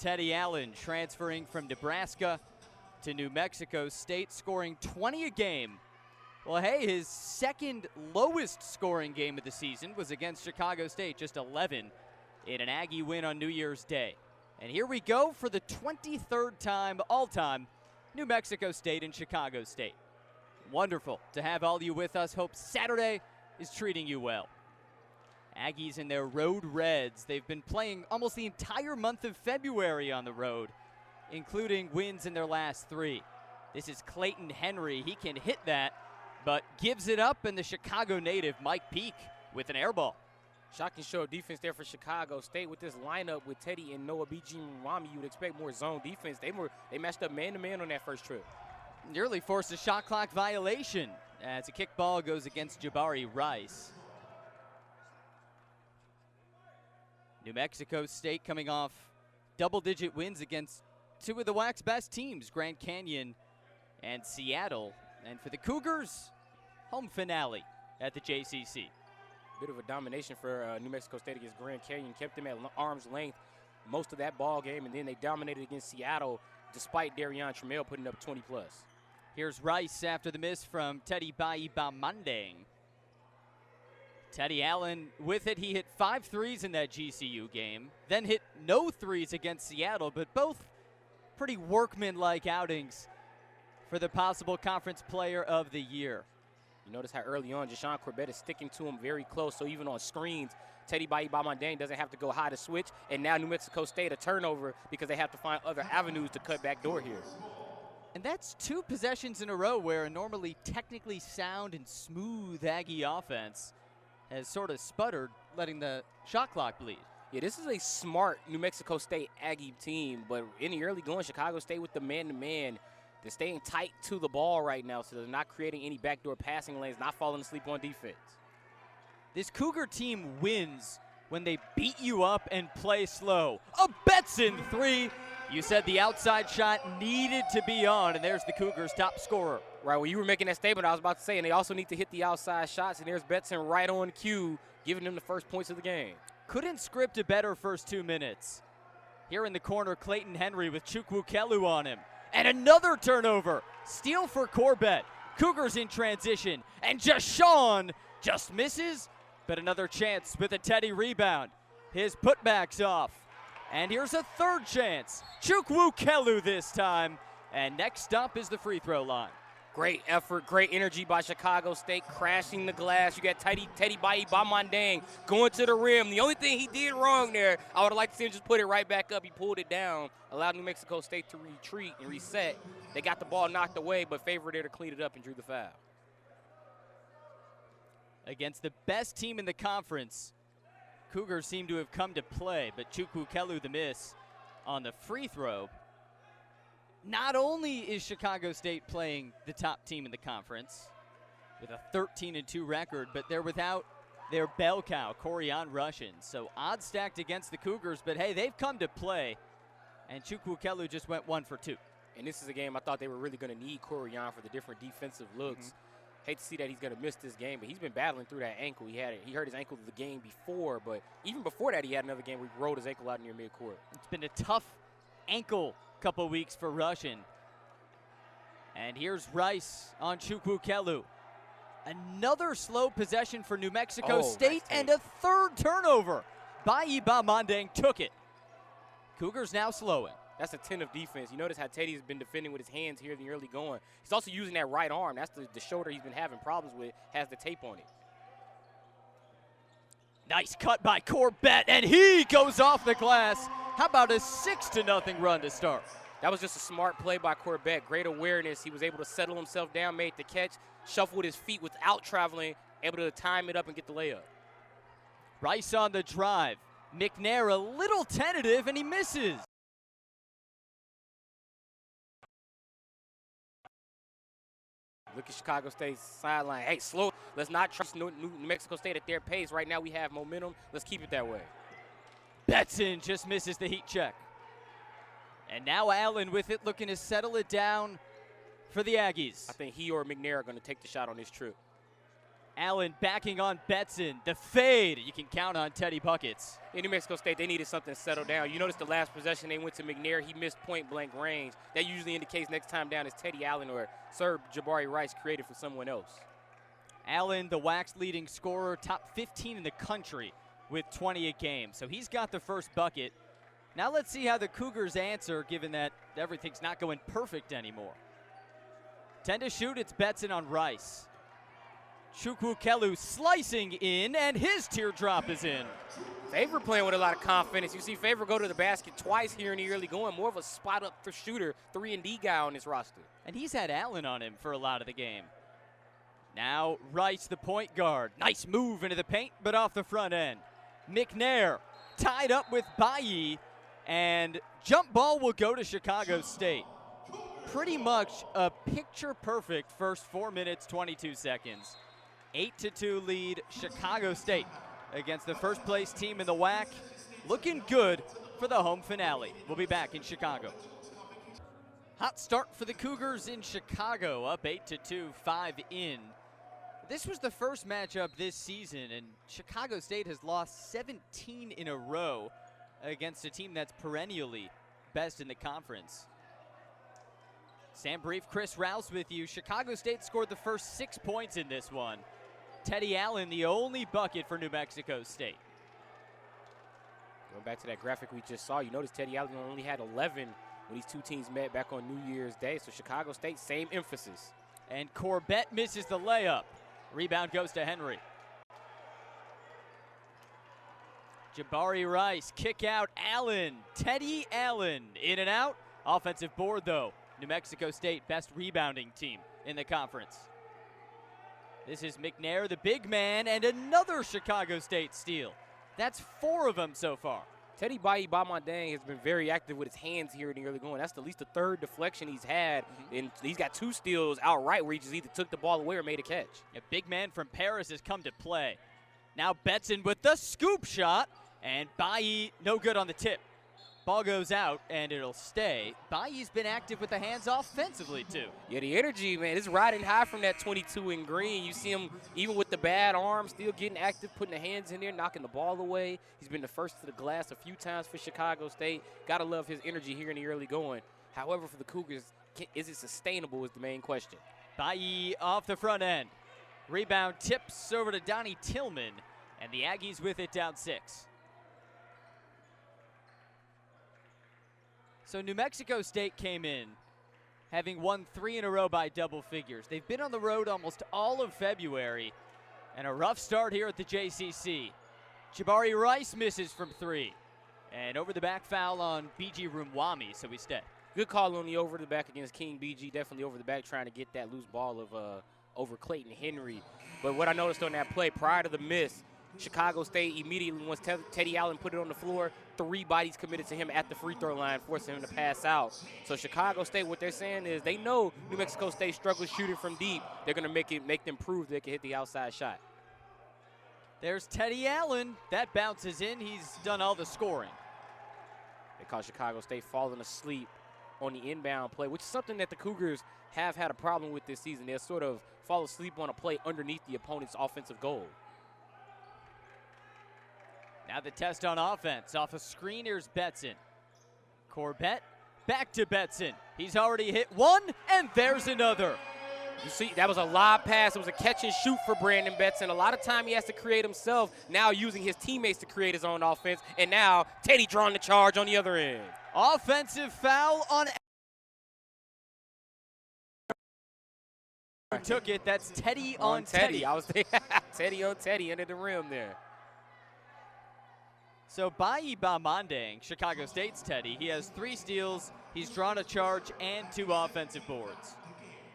Teddy Allen, transferring from Nebraska to New Mexico State, scoring 20 a game. Well, hey, his second lowest scoring game of the season was against Chicago State, just 11 in an Aggie win on New Year's Day. And here we go for the 23rd time all-time, New Mexico State and Chicago State. Wonderful to have all of you with us. Hope Saturday is treating you well. Aggies in their road reds. They've been playing almost the entire month of February on the road, including wins in their last 3. This is Clayton Henry. He can hit that, but gives it up, and the Chicago native Mike Peake with an air ball. Shocking show of defense there for Chicago State with this lineup with Teddy and Noah B.G. Mwami. You would expect more zone defense. They matched up man-to-man on that first trip. Nearly forced a shot clock violation as a kick ball goes against Jabari Rice. New Mexico State coming off double-digit wins against 2 of the WAC's best teams, Grand Canyon and Seattle. And for the Cougars, home finale at the JCC. Bit of a domination for New Mexico State against Grand Canyon. Kept them at arm's length most of that ball game, and then they dominated against Seattle despite Darion Trammell putting up 20+. Here's Rice after the miss from Teddy Bamandeng. Teddy Allen with it. He hit 5 threes in that GCU game, then hit no threes against Seattle, but both pretty workmanlike outings for the possible conference player of the year. You notice how early on Jashawn Corbett is sticking to him very close, so even on screens, Teddy Bamandeng doesn't have to go high to switch, and now New Mexico State a turnover because they have to find other avenues to cut back door here. And that's 2 possessions in a row where a normally technically sound and smooth Aggie offense has sort of sputtered, letting the shot clock bleed. Yeah, this is a smart New Mexico State Aggie team, but in the early going, Chicago State with the man-to-man, they're staying tight to the ball right now, so they're not creating any backdoor passing lanes, not falling asleep on defense. This Cougar team wins when they beat you up and play slow. A Betson 3. You said the outside shot needed to be on, and there's the Cougars' top scorer. Right, when you were making that statement, I was about to say, and they also need to hit the outside shots, and there's Betson right on cue, giving them the first points of the game. Couldn't script a better first 2 minutes. Here in the corner, Clayton Henry with Chukwukelu on him. And another turnover. Steal for Corbett. Cougars in transition. And Jashawn just misses, but another chance with a Teddy rebound. His putback's off. And here's a third chance. Chukwukelu this time. And next up is the free throw line. Great effort, great energy by Chicago State, crashing the glass. You got Teddy Bamandeng going to the rim. The only thing he did wrong there, I would like to see him just put it right back up. He pulled it down, allowed New Mexico State to retreat and reset. They got the ball knocked away, but favored there to clean it up and drew the foul. Against the best team in the conference, Cougars seem to have come to play, but Chukwukelu the miss on the free throw. Not only is Chicago State playing the top team in the conference with a 13-2 record, but they're without their bell cow, Corian Russian. So odds stacked against the Cougars, but hey, they've come to play, and Chukwukelu just went 1 for 2. And this is a game I thought they were really going to need Corian for the different defensive looks. Hate to see that he's going to miss this game, but he's been battling through that ankle. He hurt his ankle the game before, but even before that, he had another game where he rolled his ankle out near midcourt. It's been a tough ankle couple weeks for Russian. And here's Rice on Chukwukelu. Another slow possession for New Mexico State, and a third turnover. Bamandeng took it. Cougars now slowing. That's a 10 of defense. You notice how Teddy's been defending with his hands here in the early going. He's also using that right arm. That's the shoulder he's been having problems with, has the tape on it. Nice cut by Corbett, and he goes off the glass. How about a 6-0 run to start? That was just a smart play by Corbett. Great awareness. He was able to settle himself down, made the catch, shuffled his feet without traveling, able to time it up and get the layup. Rice on the drive. McNair a little tentative, and he misses. Look at Chicago State's sideline. Hey, slow. Let's not trust New Mexico State at their pace. Right now we have momentum. Let's keep it that way. Betson just misses the heat check. And now Allen with it, looking to settle it down for the Aggies. I think he or McNair are going to take the shot on this trip. Allen backing on Betson. The fade. You can count on Teddy buckets. In New Mexico State, they needed something to settle down. You notice the last possession they went to McNair. He missed point-blank range. That usually indicates next time down is Teddy Allen or Sir Jabari Rice created for someone else. Allen, the WAC's leading scorer, top 15 in the country with 20 a game. So he's got the first bucket. Now let's see how the Cougars answer, given that everything's not going perfect anymore. 10 to shoot, it's Betson on Rice. Chukwukelu slicing in, and his teardrop is in. Favor playing with a lot of confidence. You see Favor go to the basket twice here in the early going. More of a spot-up for shooter, 3-and-D guy on this roster. And he's had Allen on him for a lot of the game. Now Rice, the point guard. Nice move into the paint, but off the front end. McNair tied up with Bailly, and jump ball will go to Chicago State. Pretty much a picture-perfect first 4 minutes, 22 seconds. 8-2 lead, Chicago State against the first-place team in the WAC. Looking good for the home finale. We'll be back in Chicago. Hot start for the Cougars in Chicago, up 8-2, 5 in. This was the first matchup this season, and Chicago State has lost 17 in a row against a team that's perennially best in the conference. Sam Brief, Chris Rouse with you. Chicago State scored the first 6 points in this one. Teddy Allen, the only bucket for New Mexico State. Going back to that graphic we just saw, you notice Teddy Allen only had 11 when these two teams met back on New Year's Day. So Chicago State, same emphasis. And Corbett misses the layup. Rebound goes to Henry. Jabari Rice, kick out Allen. Teddy Allen, in and out. Offensive board though. New Mexico State, best rebounding team in the conference. This is McNair, the big man, and another Chicago State steal. That's 4 of them so far. Teddy Bayi-Bamandang has been very active with his hands here in the early going. That's at least the 3rd deflection he's had, and he's got 2 steals outright where he just either took the ball away or made a catch. A big man from Paris has come to play. Now Betson with the scoop shot, and Bayi no good on the tip. Ball goes out, and it'll stay. Bayi's been active with the hands offensively, too. Yeah, the energy, man, it's riding high from that 22 in green. You see him, even with the bad arm, still getting active, putting the hands in there, knocking the ball away. He's been the first to the glass a few times for Chicago State. Got to love his energy here in the early going. However, for the Cougars, is it sustainable is the main question. Bayi off the front end. Rebound tips over to Donnie Tillman, and the Aggies with it down 6. So New Mexico State came in having won 3 in a row by double figures. They've been on the road almost all of February, and a rough start here at the JCC. Jabari Rice misses from 3, and over the back foul on BG Rumwami, so we stay. Good call on the over the back against King BG, definitely over the back trying to get that loose ball of over Clayton Henry. But what I noticed on that play prior to the miss, Chicago State immediately, once Teddy Allen put it on the floor, 3 bodies committed to him at the free throw line, forcing him to pass out. So Chicago State, what they're saying is they know New Mexico State struggles shooting from deep. They're going to make them prove they can hit the outside shot. There's Teddy Allen. That bounces in. He's done all the scoring. They call Chicago State falling asleep on the inbound play, which is something that the Cougars have had a problem with this season. They'll sort of fall asleep on a play underneath the opponent's offensive goal. Now the test on offense. Off a screen, here's Betson. Corbett, back to Betson. He's already hit 1, and there's another. You see, that was a lob pass. It was a catch and shoot for Brandon Betson. A lot of time he has to create himself, now using his teammates to create his own offense, and now Teddy drawing the charge on the other end. Offensive foul on who took it. That's Teddy on Teddy. I was Teddy on Teddy under the rim there. So Bayi-Bamandang, Chicago State's Teddy, he has 3 steals, he's drawn a charge, and 2 offensive boards.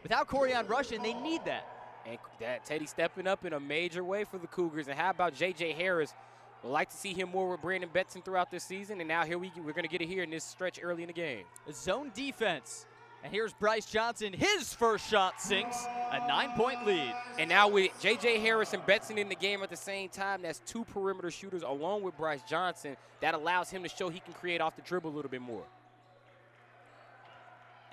Without Corian Russian, they need that. And that Teddy stepping up in a major way for the Cougars. And how about J.J. Harris? We'd like to see him more with Brandon Betson throughout this season, and now we're going to get it here in this stretch early in the game. A zone defense. And here's Bryce Johnson. His first shot sinks. A 9-point lead. And now with J.J. Harris and Betson in the game at the same time, that's 2 perimeter shooters along with Bryce Johnson. That allows him to show he can create off the dribble a little bit more.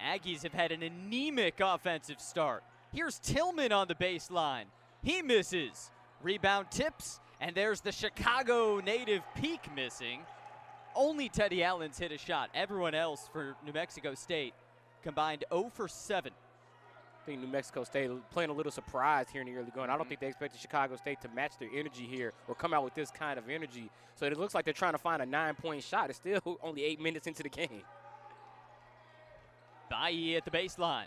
Aggies have had an anemic offensive start. Here's Tillman on the baseline. He misses. Rebound tips, and there's the Chicago native Peak missing. Only Teddy Allen's hit a shot. Everyone else for New Mexico State combined 0 for 7. I think New Mexico State playing a little surprised here in the early going. I don't think they expected Chicago State to match their energy here or come out with this kind of energy. So it looks like they're trying to find a 9-point shot. It's still only 8 minutes into the game. Bailly at the baseline.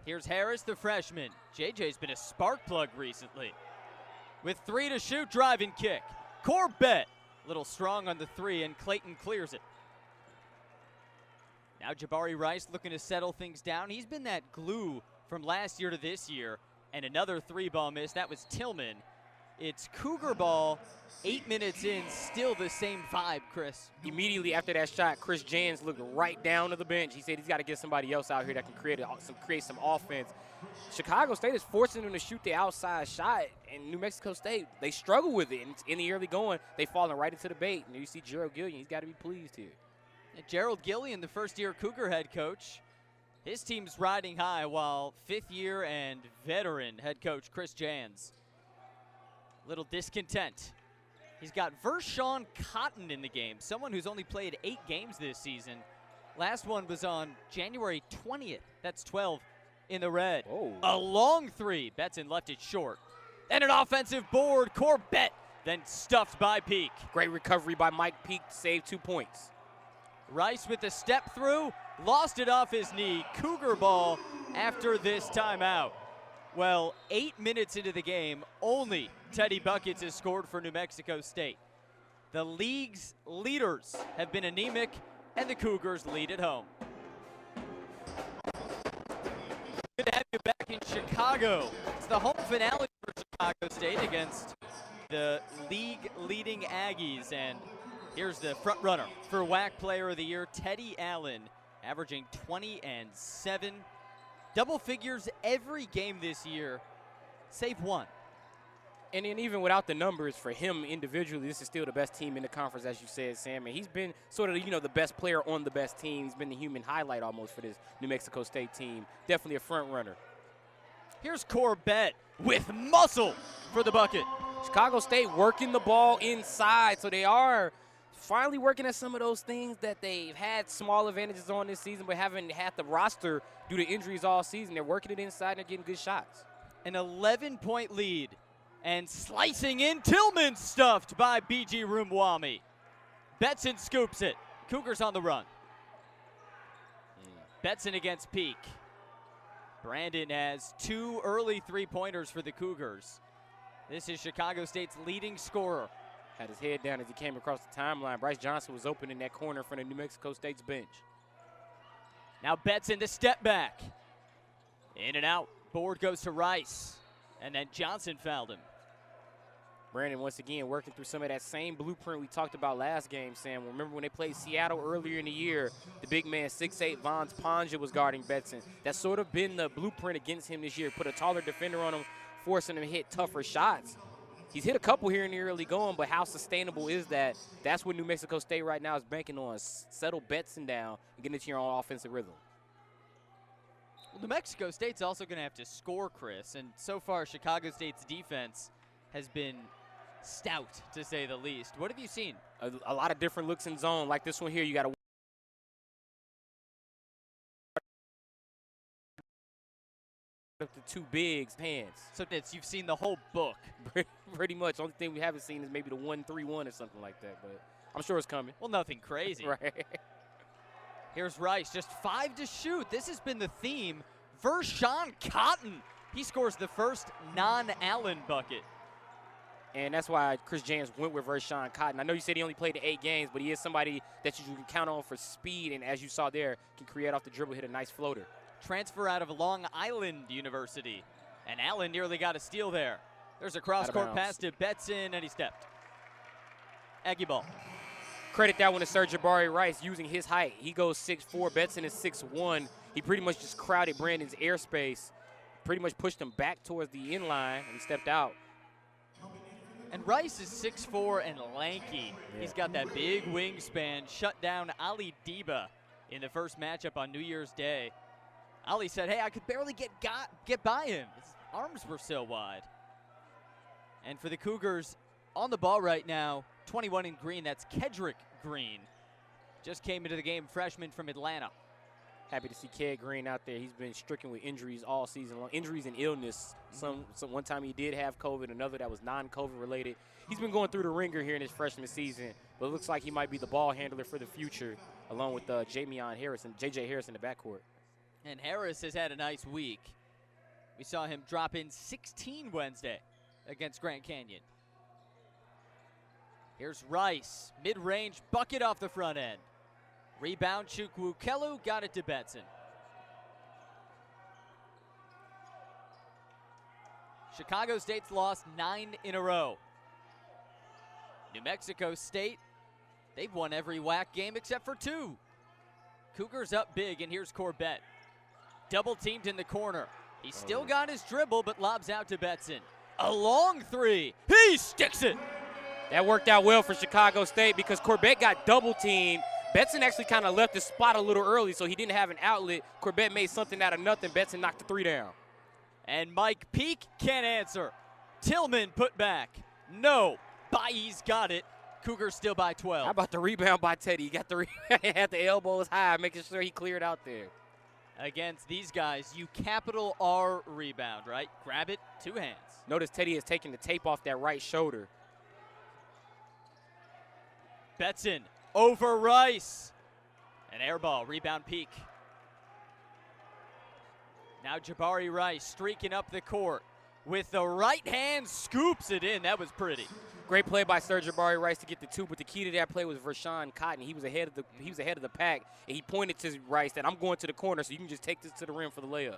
Here's Harris, the freshman. JJ's been a spark plug recently. With 3 to shoot, drive and kick. Corbett, a little strong on the 3, and Clayton clears it. Now Jabari Rice looking to settle things down. He's been that glue from last year to this year. And another 3-ball miss. That was Tillman. It's Cougar ball, 8 minutes in, still the same vibe, Chris. Immediately after that shot, Chris Jans looked right down to the bench. He said he's got to get somebody else out here that can create some offense. Chicago State is forcing them to shoot the outside shot, and New Mexico State, they struggle with it. And in the early going, they falling right into the bait. And you see Gerald Gillian, he's got to be pleased here. And Gerald Gillian, the first-year Cougar head coach, his team's riding high, while fifth-year and veteran head coach Chris Jans, little discontent. He's got Vershawn Cotton in the game, someone who's only played 8 games this season. Last one was on January 20th. That's 12 in the red. Oh. A long 3. Betson left it short. And an offensive board. Corbett then stuffed by Peak. Great recovery by Mike Peak to save 2 points. Rice with the step through, lost it off his knee. Cougar ball after this timeout. Well, 8 minutes into the game, only Teddy Buckets has scored for New Mexico State. The league's leaders have been anemic, and the Cougars lead at home. Good to have you back in Chicago. It's the home finale for Chicago State against the league-leading Aggies, and here's the front runner for WAC Player of the Year, Teddy Allen, averaging 20 and 7. Double figures every game this year, save 1. And then even without the numbers for him individually, this is still the best team in the conference, as you said, Sam. And he's been sort of, the best player on the best team. He's been the human highlight almost for this New Mexico State team. Definitely a front runner. Here's Corbett with muscle for the bucket. Chicago State working the ball inside, so they are finally working at some of those things that they've had small advantages on this season but haven't had the roster due to injuries all season. They're working it inside and they're getting good shots. An 11-point lead, and slicing in, Tillman stuffed by B.G. Rumwami. Betson scoops it. Cougars on the run. Betson against Peak. Brandon has 2 early 3-pointers for the Cougars. This is Chicago State's leading scorer. Had his head down as he came across the timeline. Bryce Johnson was open in that corner in front of New Mexico State's bench. Now Betson the step back. In and out. Board goes to Rice. And then Johnson fouled him. Brandon, once again, working through some of that same blueprint we talked about last game, Sam. Remember when they played Seattle earlier in the year, the big man, 6'8", Vance Ponja was guarding Betson. That's sort of been the blueprint against him this year. Put a taller defender on him, forcing him to hit tougher shots. He's hit a couple here in the early going, but how sustainable is that? That's what New Mexico State right now is banking on. Settle Betson down and get into your own offensive rhythm. Well, New Mexico State's also going to have to score, Chris, and so far Chicago State's defense has been stout, to say the least. What have you seen? A lot of different looks in zone. Like this one here, you got to the 2 bigs hands. So you've seen the whole book. Pretty much. Only thing we haven't seen is maybe the 1-3-1 or something like that, but I'm sure it's coming. Well, nothing crazy. Right. Here's Rice, just 5 to shoot. This has been the theme. Vershawn Cotton, he scores the first non-Allen bucket. And that's why Chris James went with Vershawn Cotton. I know you said he only played 8 games, but he is somebody that you can count on for speed, and as you saw there, can create off the dribble, hit a nice floater. Transfer out of Long Island University. And Allen nearly got a steal there. There's a cross-court pass to Betson, and he stepped. Aggie ball. Credit that one to Sir Jabari Rice using his height. He goes 6'4", Betson is 6'1". He pretty much just crowded Brandon's airspace, pretty much pushed him back towards the end line, and he stepped out. And Rice is 6'4" and lanky. Yeah. He's got that big wingspan, shut down Ali Deba in the first matchup on New Year's Day. Ali said, hey, I could barely get by him. It's arms were so wide. And for the Cougars, on the ball right now, 21 in green, that's Kedrick Green. Just came into the game, freshman from Atlanta. Happy to see Ked Green out there. He's been stricken with injuries all season long. Injuries and illness. One time he did have COVID, another that was non-COVID related. He's been going through the ringer here in his freshman season, but it looks like he might be the ball handler for the future, along with J.J. Harris in the backcourt. And Harris has had a nice week. We saw him drop in 16 Wednesday against Grand Canyon. Here's Rice, mid-range bucket off the front end. Rebound, Chukwukelu got it to Betson. Chicago State's lost 9 in a row. New Mexico State, they've won every WAC game except for 2. Cougars up big, and here's Corbett. Double teamed in the corner. He still got his dribble, but lobs out to Betson. A long 3. He sticks it. That worked out well for Chicago State because Corbett got double teamed. Betson actually kind of left his spot a little early, so he didn't have an outlet. Corbett made something out of nothing. Betson knocked the 3 down. And Mike Peak can't answer. Tillman put back. No. Bailly's got it. Cougars still by 12. How about the rebound by Teddy? He got the had the elbows high, making sure he cleared out there. Against these guys, you capital R rebound, right? Grab it, 2 hands. Notice Teddy has taken the tape off that right shoulder. Betson over Rice. An air ball, rebound Peak. Now Jabari Rice streaking up the court. With the right hand, scoops it in. That was pretty. Great play by Sir Jabari Rice to get the 2, but the key to that play was Vershawn Cotton. He was ahead of the pack, and he pointed to Rice that I'm going to the corner, so you can just take this to the rim for the layup.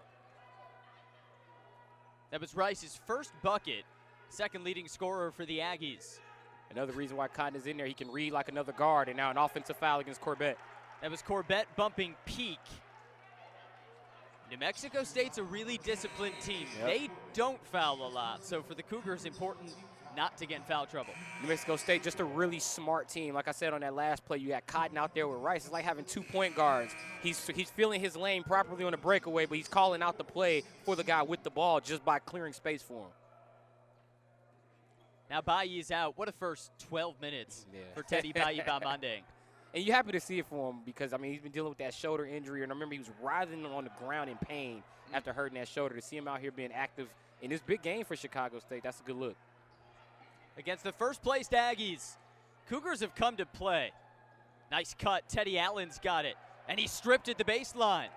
That was Rice's first bucket, second leading scorer for the Aggies. Another reason why Cotton is in there, he can read like another guard, and now an offensive foul against Corbett. That was Corbett bumping Peak. New Mexico State's a really disciplined team. Yep. They don't foul a lot, so for the Cougars, important not to get in foul trouble. New Mexico State, just a really smart team. Like I said on that last play, you got Cotton out there with Rice. It's like having 2 point guards. He's feeling his lane properly on the breakaway, but he's calling out the play for the guy with the ball just by clearing space for him. Now Bailly's out. What a first 12 minutes for Teddy Bailly-Bamandeng. And you're happy to see it for him because, I mean, he's been dealing with that shoulder injury. And I remember he was writhing on the ground in pain after hurting that shoulder. To see him out here being active in this big game for Chicago State, that's a good look. Against the first-placed Aggies, Cougars have come to play. Nice cut. Teddy Allen's got it. And he stripped at the baseline.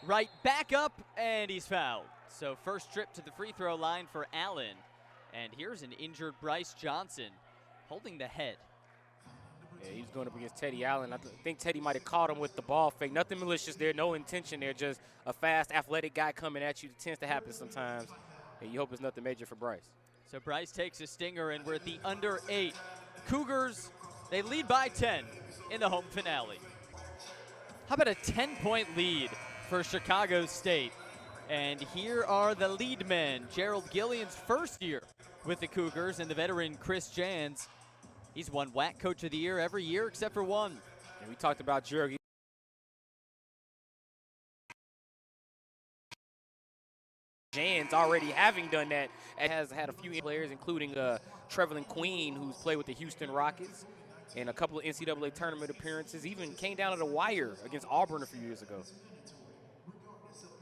Right back up, and he's fouled. So first trip to the free throw line for Allen. And here's an injured Bryce Johnson holding the head. Yeah, he was going up against Teddy Allen. I think Teddy might have caught him with the ball fake. Nothing malicious there, no intention there, just a fast, athletic guy coming at you. It tends to happen sometimes, and you hope it's nothing major for Bryce. So Bryce takes a stinger, and we're at the under 8. Cougars, they lead by 10 in the home finale. How about a 10-point lead for Chicago State? And here are the lead men. Gerald Gillian's first year with the Cougars, and the veteran Chris Jans. He's won WAC Coach of the Year every year except for 1. And we talked about Gerald. Jans already having done that and has had a few players, including Trevelyan Queen, who's played with the Houston Rockets, and a couple of NCAA tournament appearances, even came down to the wire against Auburn a few years ago.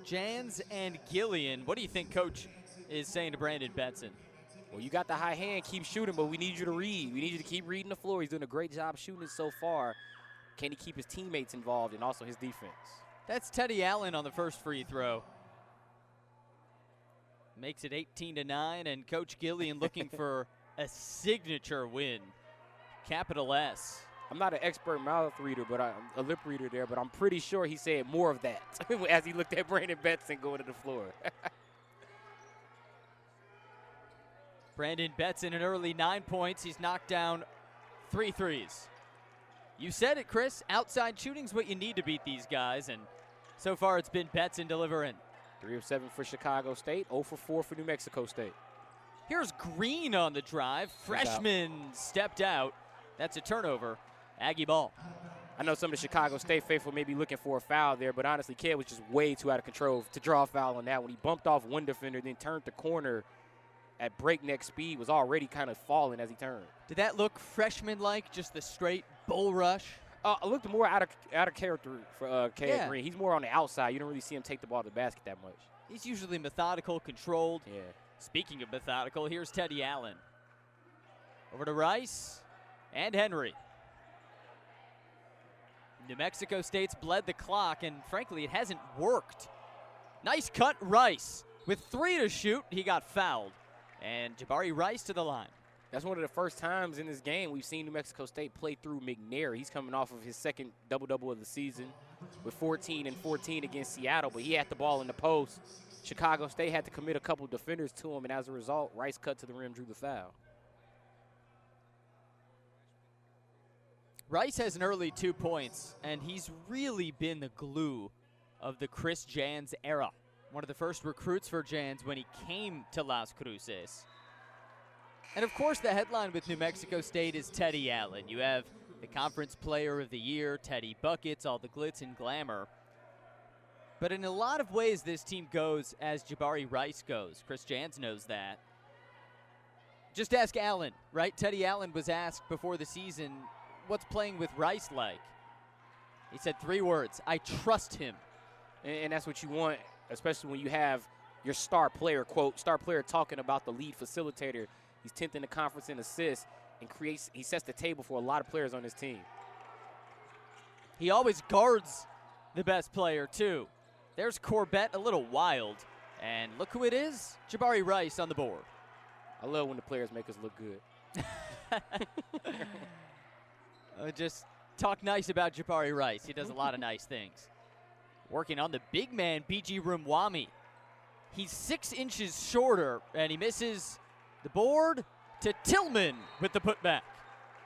Jans and Gillian, what do you think Coach is saying to Brandon Betson? Well, you got the high hand, keep shooting, but we need you to read. We need you to keep reading the floor. He's doing a great job shooting it so far. Can he keep his teammates involved and also his defense? That's Teddy Allen on the first free throw. Makes it 18-9, and Coach Gillian looking for a signature win. Capital S. I'm not an expert mouth reader, but I'm a lip reader there, but I'm pretty sure he said more of that as he looked at Brandon Betson going to the floor. Brandon Betson an early 9 points. He's knocked down 3 threes. You said it, Chris. Outside shooting's what you need to beat these guys, and so far it's been Betson delivering. 3 of 7 for Chicago State, 0 for 4 for New Mexico State. Here's Green on the drive. Freshman stepped out. That's a turnover. Aggie ball. I know some of the Chicago State faithful may be looking for a foul there, but honestly, Ked was just way too out of control to draw a foul on that. When he bumped off one defender, then turned the corner at breakneck speed, was already kind of falling as he turned. Did that look freshman-like, just the straight bull rush? It looked more out of character for Ked Green. He's more on the outside. You don't really see him take the ball to the basket that much. He's usually methodical, controlled. Yeah. Speaking of methodical, here's Teddy Allen. Over to Rice and Henry. New Mexico State's bled the clock, and frankly, it hasn't worked. Nice cut, Rice. With 3 to shoot, he got fouled. And Jabari Rice to the line. That's one of the first times in this game we've seen New Mexico State play through McNair. He's coming off of his second double-double of the season with 14 and 14 against Seattle, but he had the ball in the post. Chicago State had to commit a couple defenders to him, and as a result, Rice cut to the rim, drew the foul. Rice has an early 2 points, and he's really been the glue of the Chris Jans era. One of the first recruits for Jans when he came to Las Cruces. And of course, the headline with New Mexico State is Teddy Allen. You have the Conference Player of the Year, Teddy Buckets, all the glitz and glamour. But in a lot of ways, this team goes as Jabari Rice goes. Chris Jans knows that. Just ask Allen, right? Teddy Allen was asked before the season, what's playing with Rice like? He said 3 words, I trust him. And that's what you want, especially when you have your star player, quote, star player talking about the lead facilitator. He's 10th in the conference in assists and he sets the table for a lot of players on his team. He always guards the best player, too. There's Corbett, a little wild. And look who it is, Jabari Rice on the board. I love when the players make us look good. Just talk nice about Jabari Rice. He does a lot of nice things. Working on the big man, BG Rumwami. He's 6 inches shorter, and he misses the board to Tillman with the putback.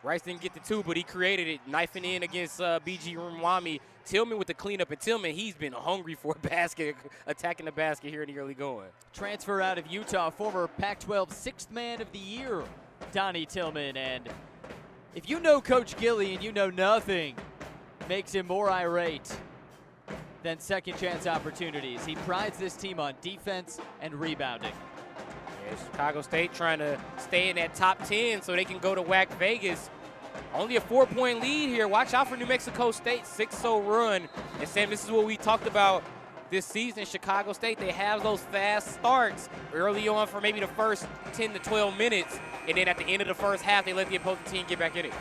Rice didn't get the 2, but he created it, knifing in against BG Rumwami. Tillman with the cleanup, and Tillman, he's been hungry for a basket, attacking the basket here in the early going. Transfer out of Utah, former Pac-12 6th Man of the Year, Donnie Tillman. And if you know Coach Gilly and you know nothing makes him more irate than second chance opportunities. He prides this team on defense and rebounding. Yeah, Chicago State trying to stay in that top 10 so they can go to WAC Vegas. Only a 4-point lead here. Watch out for New Mexico State, 6-0 run. And Sam, this is what we talked about this season. Chicago State, they have those fast starts early on for maybe the first 10 to 12 minutes. And then at the end of the first half, they let the opposing team get back in it.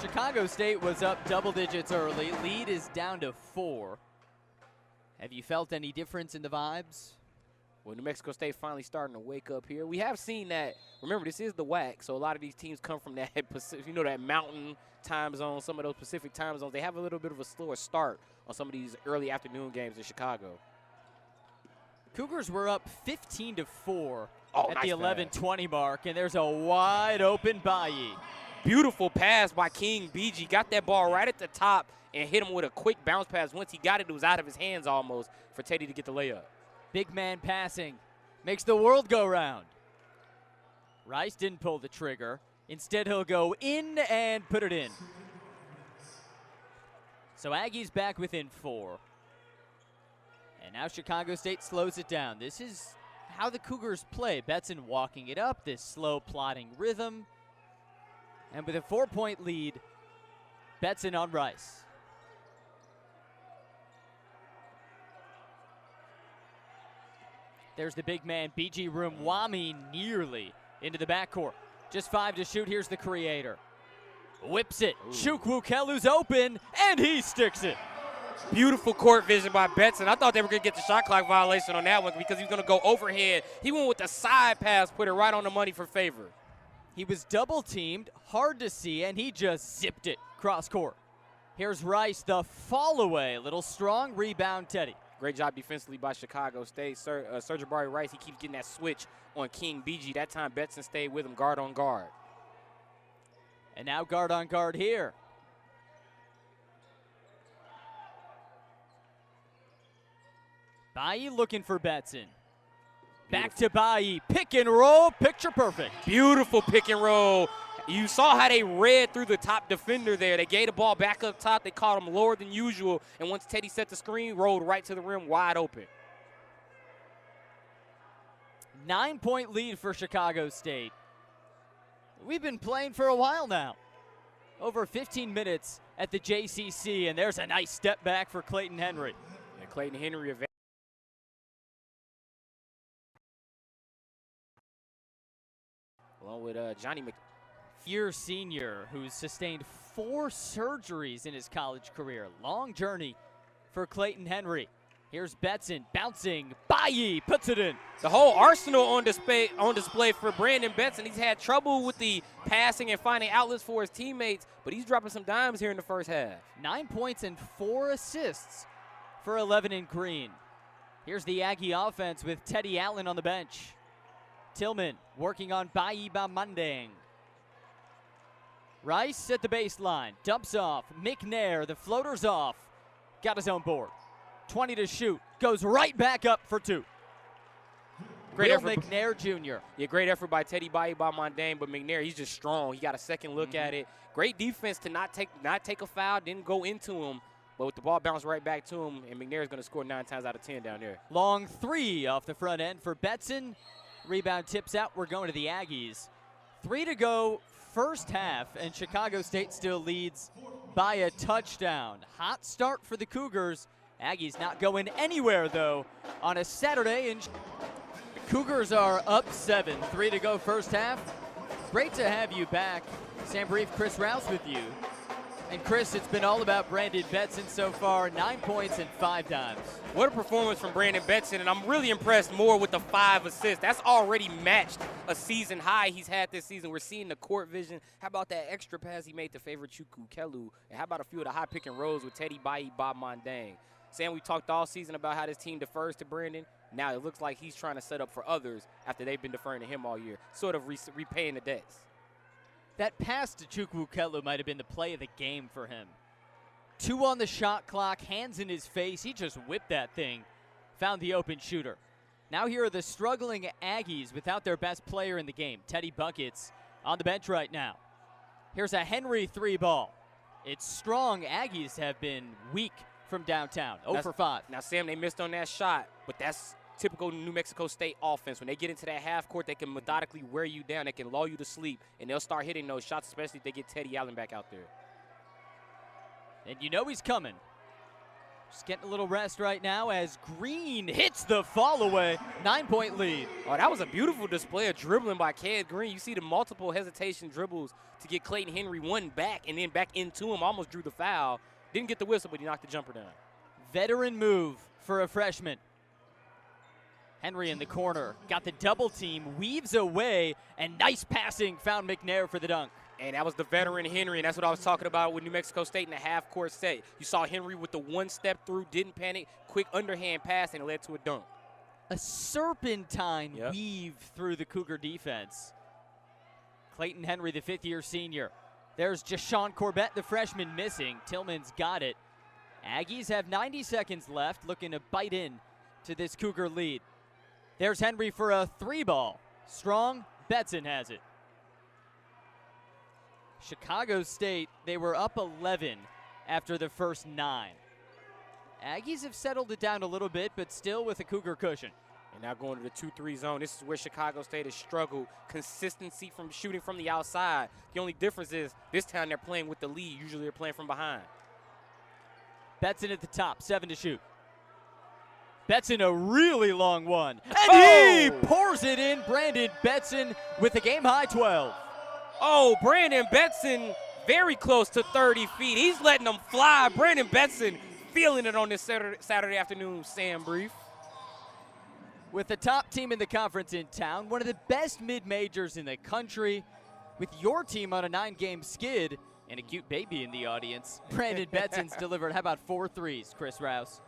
Chicago State was up double digits early. Lead is down to 4. Have you felt any difference in the vibes? Well, New Mexico State finally starting to wake up here. We have seen that. Remember, this is the WAC, so a lot of these teams come from that, that mountain time zone, some of those Pacific time zones. They have a little bit of a slower start on some of these early afternoon games in Chicago. Cougars were up 15-4 at nice the 11:20 mark, and there's a wide open Bayi. Beautiful pass by King BG. Got that ball right at the top and hit him with a quick bounce pass. Once he got it, it was out of his hands almost for Teddy to get the layup. Big man passing makes the world go round. Rice didn't pull the trigger. Instead, he'll go in and put it in. So Aggies back within 4. And now Chicago State slows it down. This is how the Cougars play. Betson walking it up, this slow plodding rhythm. And with a 4-point lead, Betson on Rice. There's the big man, BG Rumwami, nearly into the backcourt. Just 5 to shoot. Here's the creator. Whips it. Chukwu-Kelu's open, and he sticks it. Beautiful court vision by Betson. I thought they were going to get the shot clock violation on that one because he was going to go overhead. He went with the side pass, put it right on the money for favor. He was double-teamed, hard to see, and he just zipped it cross-court. Here's Rice, the fall-away. Little strong rebound, Teddy. Great job defensively by Chicago State. Jabari Rice, he keeps getting that switch on King BG. That time Betson stayed with him guard on guard. And now guard on guard here. Bayi looking for Betson. Back to Bayi. Pick and roll. Picture perfect. Beautiful pick and roll. You saw how they read through the top defender there. They gave the ball back up top. They caught him lower than usual. And once Teddy set the screen, rolled right to the rim, wide open. 9-point lead for Chicago State. We've been playing for a while now. Over 15 minutes at the JCC, and there's a nice step back for Clayton Henry. And Clayton Henry along with Johnny Year senior who's sustained 4 surgeries in his college career. Long journey for Clayton Henry. Here's Betson bouncing. Bayi puts it in. The whole arsenal on display for Brandon Betson. He's had trouble with the passing and finding outlets for his teammates, but he's dropping some dimes here in the first half. 9 points and 4 assists for 11 in green. Here's the Aggie offense with Teddy Allen on the bench. Tillman working on Bayi Bamandang. Rice at the baseline, dumps off. McNair, the floater's off. Got his own board. 20 to shoot, goes right back up for 2. Great Will effort. McNair Jr. Yeah, great effort by Teddy Bayi Bamandang, but McNair, he's just strong. He got a second look at it. Great defense to not take a foul, didn't go into him, but with the ball bounced right back to him, and McNair's going to score 9 times out of 10 down there. Long 3 off the front end for Betson. Rebound tips out. We're going to the Aggies. 3 to go, first half, and Chicago State still leads by a touchdown. Hot start for the Cougars. Aggies not going anywhere, though, on a Saturday. And the Cougars are up 7. 3 to go, first half. Great to have you back. Sam Brief, Chris Rouse with you. And Chris, it's been all about Brandon Betson so far. 9 points and 5 dimes. What a performance from Brandon Betson, and I'm really impressed more with the 5 assists. That's already matched a season high he's had this season. We're seeing the court vision. How about that extra pass he made to favor Chukwu Kelu? And how about a few of the high pick and rolls with Teddy Bayi Bamandang? Sam, we talked all season about how this team defers to Brandon. Now it looks like he's trying to set up for others after they've been deferring to him all year, sort of repaying the debts. That pass to Chukwu Kelu might have been the play of the game for him. 2 on the shot clock, hands in his face. He just whipped that thing, found the open shooter. Now here are the struggling Aggies without their best player in the game, Teddy Buckets, on the bench right now. Here's a Henry 3 ball. It's strong. Aggies have been weak from downtown, 0 for 5. Now, Sam, they missed on that shot, but that's typical New Mexico State offense. When they get into that half court, they can methodically wear you down. They can lull you to sleep, and they'll start hitting those shots, especially if they get Teddy Allen back out there. And you know he's coming. Just getting a little rest right now as Green hits the fall away. 9-point lead. Oh, that was a beautiful display of dribbling by Cad Green. You see the multiple hesitation dribbles to get Clayton Henry one back and then back into him. Almost drew the foul. Didn't get the whistle, but he knocked the jumper down. Veteran move for a freshman. Henry in the corner. Got the double team, weaves away, and nice passing. Found McNair for the dunk. And that was the veteran Henry, and that's what I was talking about with New Mexico State in the half-court set. You saw Henry with the one step through, didn't panic, quick underhand pass, and it led to a dunk. A serpentine weave through the Cougar defense. Clayton Henry, the 5th-year senior. There's Jashawn Corbett, the freshman, missing. Tillman's got it. Aggies have 90 seconds left, looking to bite in to this Cougar lead. There's Henry for a 3-ball. Strong, Betson has it. Chicago State, they were up 11 after the first 9. Aggies have settled it down a little bit, but still with a Cougar cushion. And now going to the 2-3 zone. This is where Chicago State has struggled. Consistency from shooting from the outside. The only difference is this time they're playing with the lead. Usually they're playing from behind. Betson at the top, 7 to shoot. Betson a really long one. And he pours it in. Brandon Betson with the game-high 12. Oh, Brandon Betson very close to 30 feet. He's letting them fly. Brandon Betson feeling it on this Saturday afternoon, Sam Brief. With the top team in the conference in town, one of the best mid-majors in the country, with your team on a 9-game skid and a cute baby in the audience, Brandon Betson's delivered, how about 4 threes, Chris Rouse?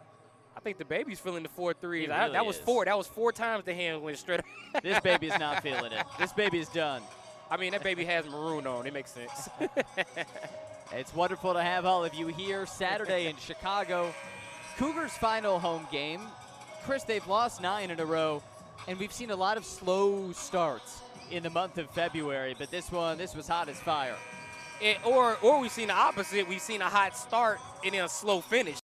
I think the baby's feeling the 4 threes. Really that was 4. That was 4 times the hand went straight up. This baby's not feeling it. This baby's done. I mean, that baby has maroon on. It makes sense. It's wonderful to have all of you here Saturday in Chicago. Cougars' final home game. Chris, they've lost 9 in a row, and we've seen a lot of slow starts. in the month of February, but this was hot as fire. Or we've seen the opposite. We've seen a hot start and then a slow finish.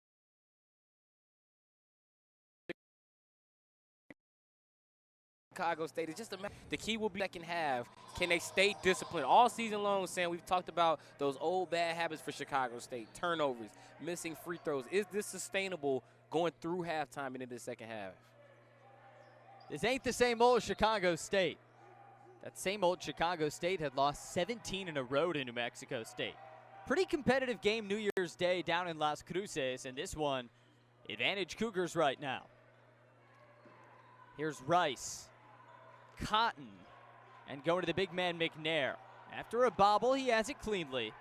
Chicago State is just the key will be second half. Can they stay disciplined all season long? Sam, we've talked about those old bad habits for Chicago State: turnovers, missing free throws. Is this sustainable going through halftime and into the second half? This ain't the same old Chicago State. That same old Chicago State had lost 17 in a row to New Mexico State. Pretty competitive game New Year's Day down in Las Cruces, and this one, advantage Cougars right now. Here's Rice, Cotton, and going to the big man McNair. After a bobble, he has it cleanly.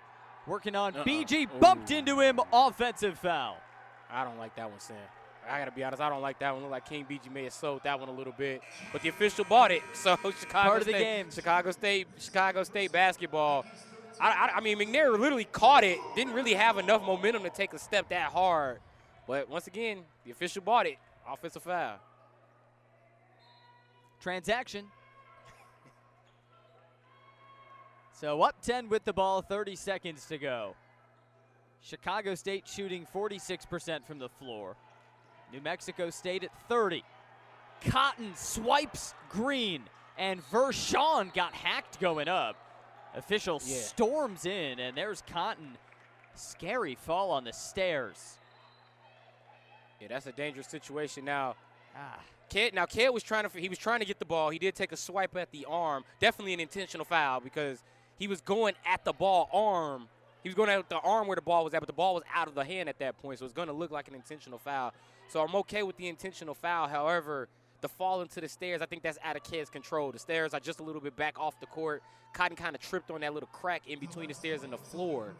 Working on BG, bumped into him, offensive foul. I don't like that one, Sam. I got to be honest, I don't like that one. Look like King BG may have sold that one a little bit. But the official bought it. So Part of the game. Chicago State basketball. I mean, McNair literally caught it. Didn't really have enough momentum to take a step that hard. But once again, the official bought it. Offensive foul. Transaction. So up 10 with the ball, 30 seconds to go. Chicago State shooting 46% from the floor. New Mexico State at 30. Cotton swipes Green, and Vershawn got hacked going up. Official storms in, and there's Cotton. Scary fall on the stairs. Yeah, that's a dangerous situation now. Ked was trying to get the ball. He did take a swipe at the arm. Definitely an intentional foul because he was going at the ball arm. He was going at the arm where the ball was at, but the ball was out of the hand at that point, so it's going to look like an intentional foul. So I'm okay with the intentional foul. However, the fall into the stairs, I think that's out of Ked's control. The stairs are just a little bit back off the court. Cotton kind of tripped on that little crack in between the stairs and the floor.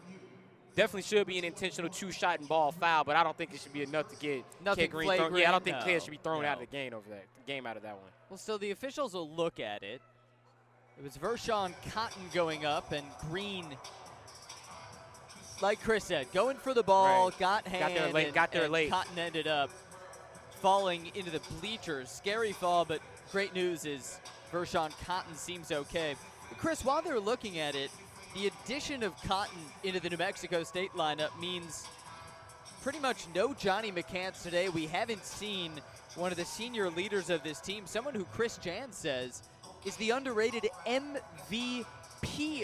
Definitely should be an intentional two-shot and ball foul, but I don't think it should be enough to get Ked Green thrown. Yeah, I don't think Ked should be thrown out of the game out of that one. Well, so the officials will look at it. It was Vershawn Cotton going up, and Green, like Chris said, going for the ball, got there late. Cotton ended up falling into the bleachers. Scary fall, but great news is Vershawn Cotton seems okay. Chris, while they're looking at it, the addition of Cotton into the New Mexico State lineup means pretty much no Johnny McCants today. We haven't seen one of the senior leaders of this team, someone who Chris Jan says is the underrated MVP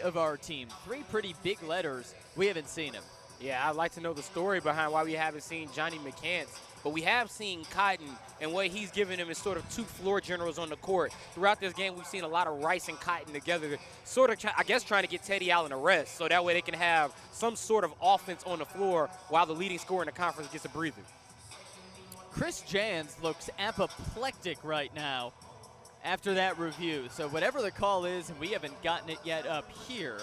of our team. 3 pretty big letters. We haven't seen him. Yeah, I'd like to know the story behind why we haven't seen Johnny McCants. But we have seen Cotton, and what he's given him is sort of 2 floor generals on the court. Throughout this game, we've seen a lot of Rice and Cotton together, sort of, trying to get Teddy Allen a rest, so that way they can have some sort of offense on the floor while the leading scorer in the conference gets a breather. Chris Jans looks apoplectic right now after that review. So whatever the call is, and we haven't gotten it yet up here.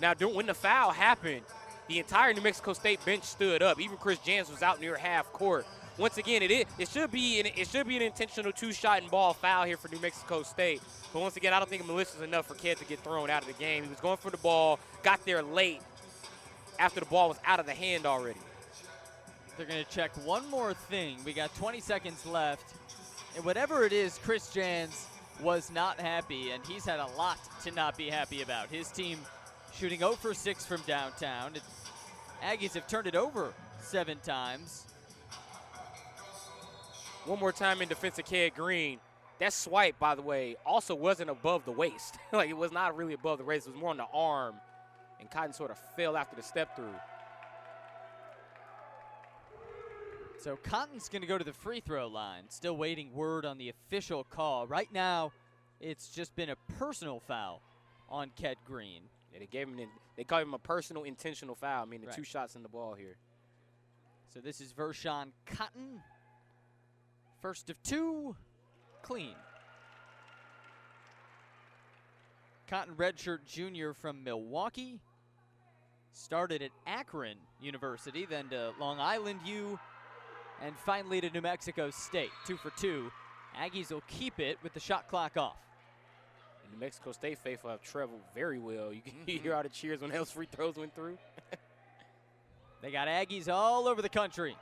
Now, when the foul happened, the entire New Mexico State bench stood up. Even Chris Jans was out near half court. Once again, it should be an intentional 2-shot and ball foul here for New Mexico State. But once again, I don't think it's malicious enough for Ked to get thrown out of the game. He was going for the ball, got there late after the ball was out of the hand already. They're going to check one more thing. We got 20 seconds left. And whatever it is, Chris Jans was not happy, and he's had a lot to not be happy about. His team shooting 0 for 6 from downtown. Aggies have turned it over 7 times. One more time in defense of Ked Green. That swipe, by the way, also wasn't above the waist. Like, it was not really above the waist. It was more on the arm, and Cotton sort of fell after the step through. So Cotton's going to go to the free throw line. Still waiting word on the official call. Right now, it's just been a personal foul on Ked Green. Yeah, they called him a personal intentional foul, meaning 2 shots in the ball here. So this is Vershawn Cotton. First of 2, clean. Cotton, redshirt junior from Milwaukee. Started at Akron University, then to Long Island U, and finally to New Mexico State. 2 for 2. Aggies will keep it with the shot clock off. New Mexico State faithful have traveled very well. You can hear all the cheers when those free throws went through. They got Aggies all over the country.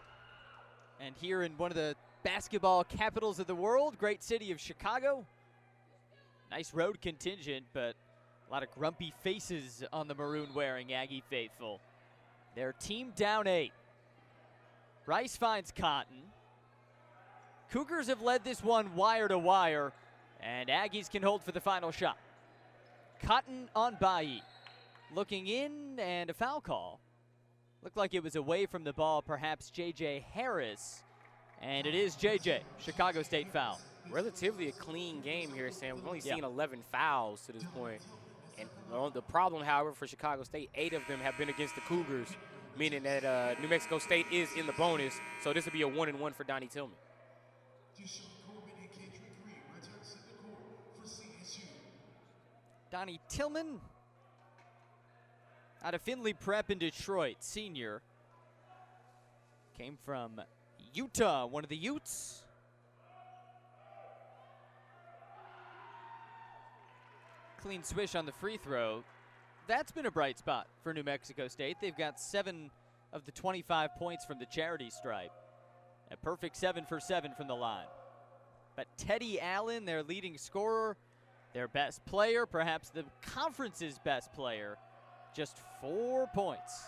And here in one of the basketball capitals of the world, great city of Chicago, Nice road contingent, but a lot of grumpy faces on the maroon-wearing Aggie faithful. Their team down 8. Rice finds Cotton. Cougars have led this one wire to wire, and Aggies can hold for the final shot. Cotton on Bailly. Looking in, and a foul call. Looked like it was away from the ball, perhaps J.J. Harris. And it is J.J., Chicago State foul. Relatively a clean game here, Sam. We've only seen 11 fouls to this point. And the problem, however, for Chicago State, 8 of them have been against the Cougars, meaning that New Mexico State is in the bonus. So this will be a 1-and-1 for Donnie Tillman. Donnie Tillman out of Findlay Prep in Detroit, senior. Came from Utah, one of the Utes. Clean swish on the free throw. That's been a bright spot for New Mexico State. They've got 7 of the 25 points from the charity stripe. A perfect 7 for 7 from the line. But Teddy Allen, their leading scorer, their best player, perhaps the conference's best player, just 4 points.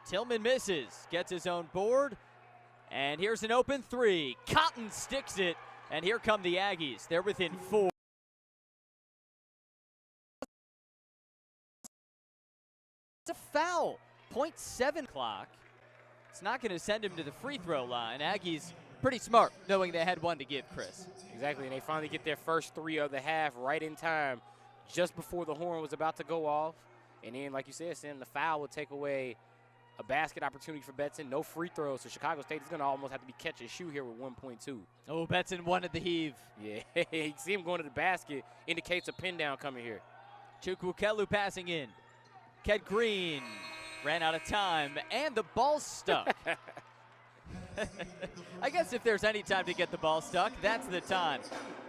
Tillman misses, gets his own board, and here's an open 3. Cotton sticks it, and here come the Aggies. They're within 4. It's a foul. 0.7 clock. It's not going to send him to the free throw line. Aggies pretty smart, knowing they had 1 to give, Chris. Exactly, and they finally get their first 3 of the half right in time, just before the horn was about to go off. And then, like you said, Sam, the foul will take away a basket opportunity for Betson. No free throws, so Chicago State is going to almost have to be catch and shoot here with 1.2. Oh, Betson wanted the heave. Yeah, you see him going to the basket, indicates a pin down coming here. Chukwukelu passing in. Ked Green ran out of time, and the ball stuck. I guess if there's any time to get the ball stuck, that's the time.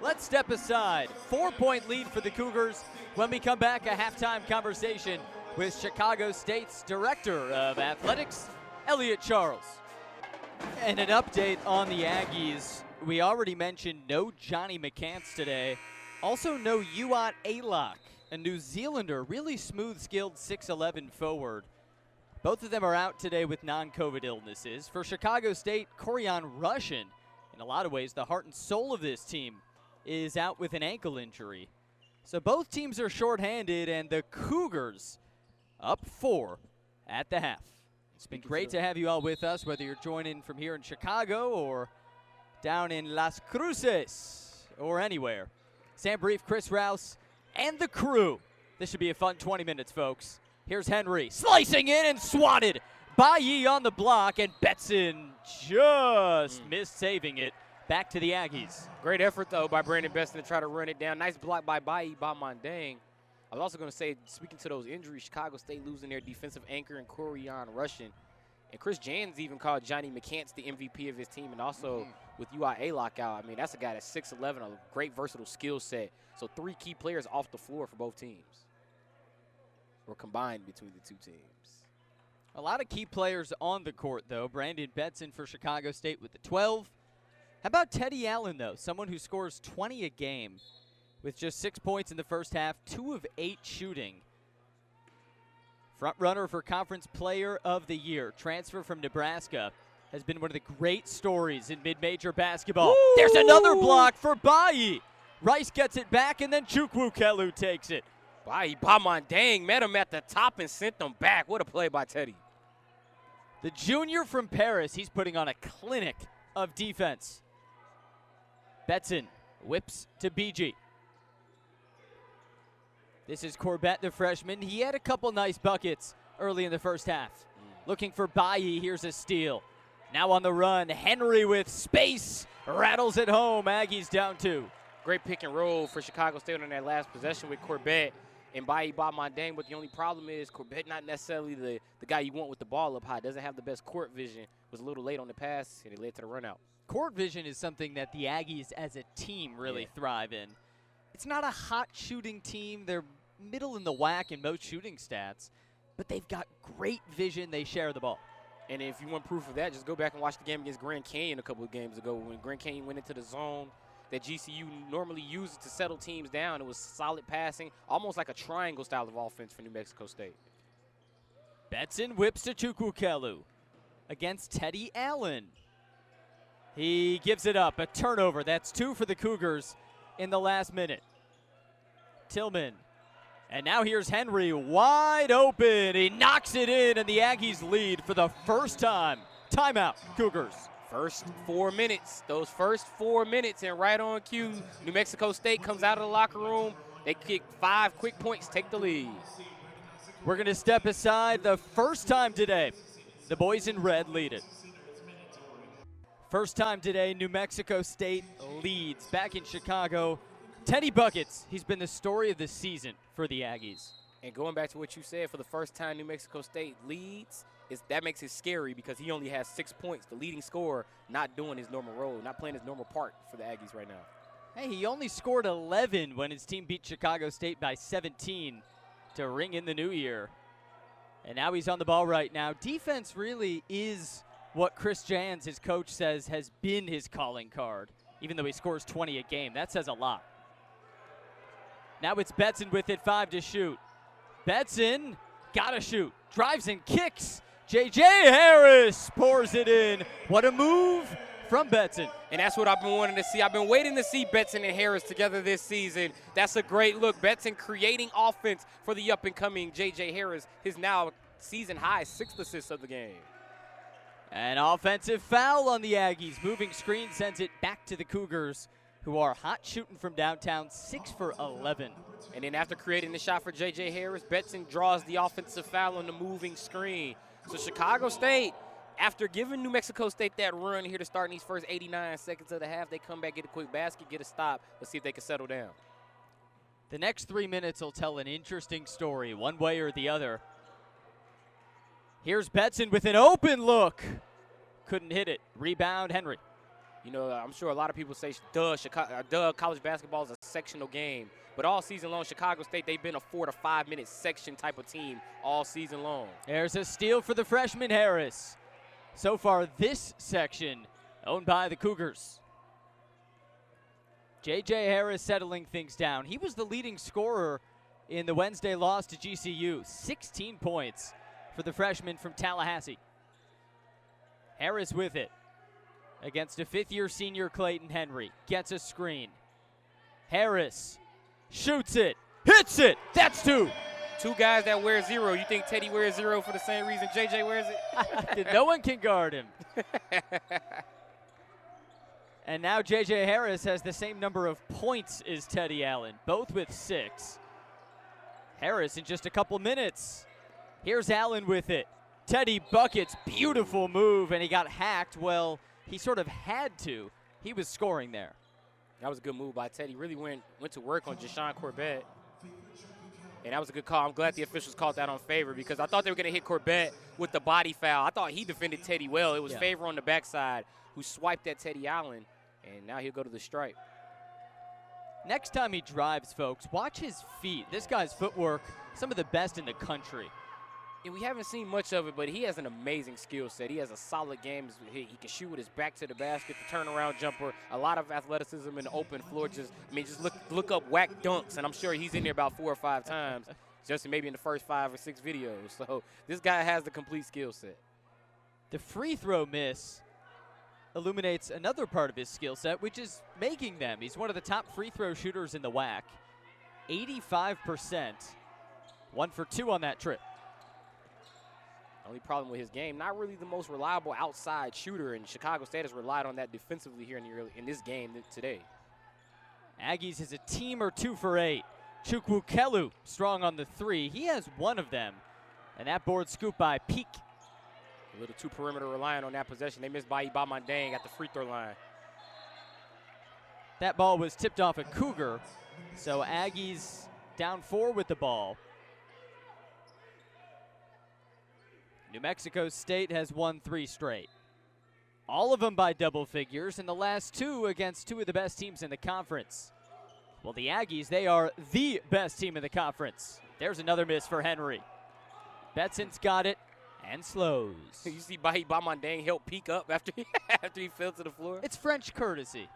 Let's step aside. 4-point lead for the Cougars. When we come back, a halftime conversation with Chicago State's Director of Athletics, Elliot Charles. And an update on the Aggies. We already mentioned no Johnny McCants today. Also no Uat Alok, a New Zealander, really smooth, skilled 6'11 forward. Both of them are out today with non-COVID illnesses. For Chicago State, Corian Russian, in a lot of ways, the heart and soul of this team, is out with an ankle injury. So both teams are shorthanded, and the Cougars up 4 at the half. It's been great to have you all with us, whether you're joining from here in Chicago or down in Las Cruces or anywhere. Sam Brief, Chris Rouse, and the crew. This should be a fun 20 minutes, folks. Here's Henry slicing in and swatted. Bailly on the block, and Betson just missed saving it. Back to the Aggies. Great effort, though, by Brandon Besson to try to run it down. Nice block by Bailly, Bamandang. I was also going to say, speaking to those injuries, Chicago State losing their defensive anchor and Corian Russian. And Chris Jans even called Johnny McCants the MVP of his team, and also with UI A-Lock out. I mean, that's a guy that's 6'11", a great versatile skill set. So 3 key players off the floor for both teams, or combined between the 2 teams. A lot of key players on the court, though. Brandon Betson for Chicago State with the 12. How about Teddy Allen, though? Someone who scores 20 a game with just 6 points in the first half, 2 of 8 shooting. Front runner for Conference Player of the Year. Transfer from Nebraska. Has been one of the great stories in mid-major basketball. Woo! There's another block for Bailly. Rice gets it back, and then Chukwukelu takes it. Bailly, Bamandang met him at the top and sent them back. What a play by Teddy. The junior from Paris, he's putting on a clinic of defense. Betson whips to BG. This is Corbett, the freshman. He had a couple nice buckets early in the first half. Looking for Bailly, here's a steal. Now on the run, Henry with space, rattles it home. Aggies down 2. Great pick and roll for Chicago State on that last possession with Corbett and Bailly Bamandang, but the only problem is Corbett not necessarily the guy you want with the ball up high. Doesn't have the best court vision. Was a little late on the pass, and it led to the run out. Court vision is something that the Aggies as a team really thrive in. It's not a hot shooting team. They're middle in the whack in most shooting stats, but they've got great vision. They share the ball. And if you want proof of that, just go back and watch the game against Grand Canyon a couple of games ago when Grand Canyon went into the zone. that GCU normally uses to settle teams down. It was solid passing, almost like a triangle style of offense for New Mexico State. Betson whips to Chukwukelu against Teddy Allen. He gives it up, a turnover. That's 2 for the Cougars in the last minute. Tillman. And now here's Henry wide open. He knocks it in, and the Aggies lead for the first time. Timeout, Cougars. First 4 minutes, those first 4 minutes, and right on cue, New Mexico State comes out of the locker room. They kick 5 quick points, take the lead. We're going to step aside the first time today. The boys in red lead it. First time today, New Mexico State leads. Back in Chicago, Teddy Buckets. He's been the story of the season for the Aggies. And going back to what you said, for the first time New Mexico State leads, that makes it scary because he only has 6 points. The leading scorer not doing his normal role, not playing his normal part for the Aggies right now. Hey, he only scored 11 when his team beat Chicago State by 17 to ring in the new year. And now he's on the ball right now. Defense really is what Chris Jans, his coach, says has been his calling card, even though he scores 20 a game. That says a lot. Now it's Betson with it, 5 to shoot. Betson, gotta shoot, drives and kicks. J.J. Harris pours it in. What a move from Betson. And that's what I've been wanting to see. I've been waiting to see Betson and Harris together this season. That's a great look. Betson creating offense for the up-and-coming J.J. Harris, his now season-high 6th assist of the game. An offensive foul on the Aggies. Moving screen sends it back to the Cougars, who are hot shooting from downtown, 6 for 11. And then after creating the shot for J.J. Harris, Betson draws the offensive foul on the moving screen. So Chicago State, after giving New Mexico State that run here to start in these first 89 seconds of the half, they come back, get a quick basket, get a stop. Let's see if they can settle down. The next 3 minutes will tell an interesting story, one way or the other. Here's Betson with an open look. Couldn't hit it. Rebound, Henry. You know, I'm sure a lot of people say, college basketball is a sectional game. But all season long, Chicago State, they've been a 4 to 5 minute section type of team all season long. There's a steal for the freshman Harris. So far, this section owned by the Cougars. J.J. Harris settling things down. He was the leading scorer in the Wednesday loss to GCU. 16 points for the freshman from Tallahassee. Harris with it against a 5th-year senior Clayton Henry. Gets a screen. Harris shoots it, hits it. That's 2. 2 guys that wear 0. You think Teddy wears 0 for the same reason J.J. wears it? No one can guard him. And now J.J. Harris has the same number of points as Teddy Allen, both with 6. Harris in just a couple minutes. Here's Allen with it. Teddy buckets, beautiful move, and he got hacked. Well, he sort of had to. He was scoring there. That was a good move by Teddy. Really went to work on Jashawn Corbett. And that was a good call. I'm glad the officials called that on Favor because I thought they were going to hit Corbett with the body foul. I thought he defended Teddy well. It was Favor on the backside who swiped at Teddy Allen, and now he'll go to the stripe. Next time he drives, folks, watch his feet. This guy's footwork, some of the best in the country. And we haven't seen much of it, but he has an amazing skill set. He has a solid game. He can shoot with his back to the basket, the turnaround jumper, a lot of athleticism in the open floor. Just look up whack dunks, and I'm sure he's in there about 4 or 5 times, just maybe in the first 5 or 6 videos. So this guy has the complete skill set. The free throw miss illuminates another part of his skill set, which is making them. He's one of the top free throw shooters in the WAC. 85%. 1 for 2 on that trip. Only problem with his game, not really the most reliable outside shooter, and Chicago State has relied on that defensively here in this game today. Aggies is a team or 2 for 8. Chukwukelu strong on the 3. He has 1 of them, and that board scoop by Peak. A little too perimeter reliant on that possession. They missed by Ibamandang at the free throw line. That ball was tipped off a Cougar, so Aggies down 4 with the ball. New Mexico State has won 3 straight. All of them by double figures, and the last 2 against 2 of the best teams in the conference. Well, the Aggies, they are the best team in the conference. There's another miss for Henry. Betson's got it and slows. You see Ibamandang help Peak up after he fell to the floor? It's French courtesy.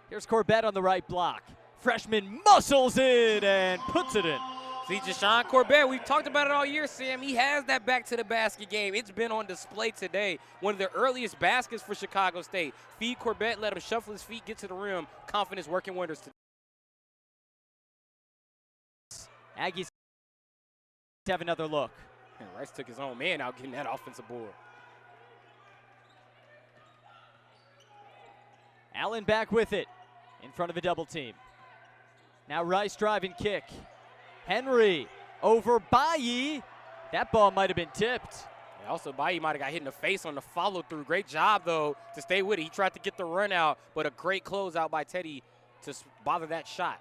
Here's Corbett on the right block. Freshman muscles in and puts it in. See, Jashawn Corbett, we've talked about it all year, Sam. He has that back-to-the-basket game. It's been on display today. One of the earliest baskets for Chicago State. Feed Corbett, let him shuffle his feet, get to the rim. Confidence working wonders today. Aggies have another look. And Rice took his own man out getting that offensive board. Allen back with it in front of a double team. Now Rice driving kick. Henry over Bayi. That ball might have been tipped. Yeah, also, Bayi might have got hit in the face on the follow-through. Great job, though, to stay with it. He tried to get the run out, but a great closeout by Teddy to bother that shot.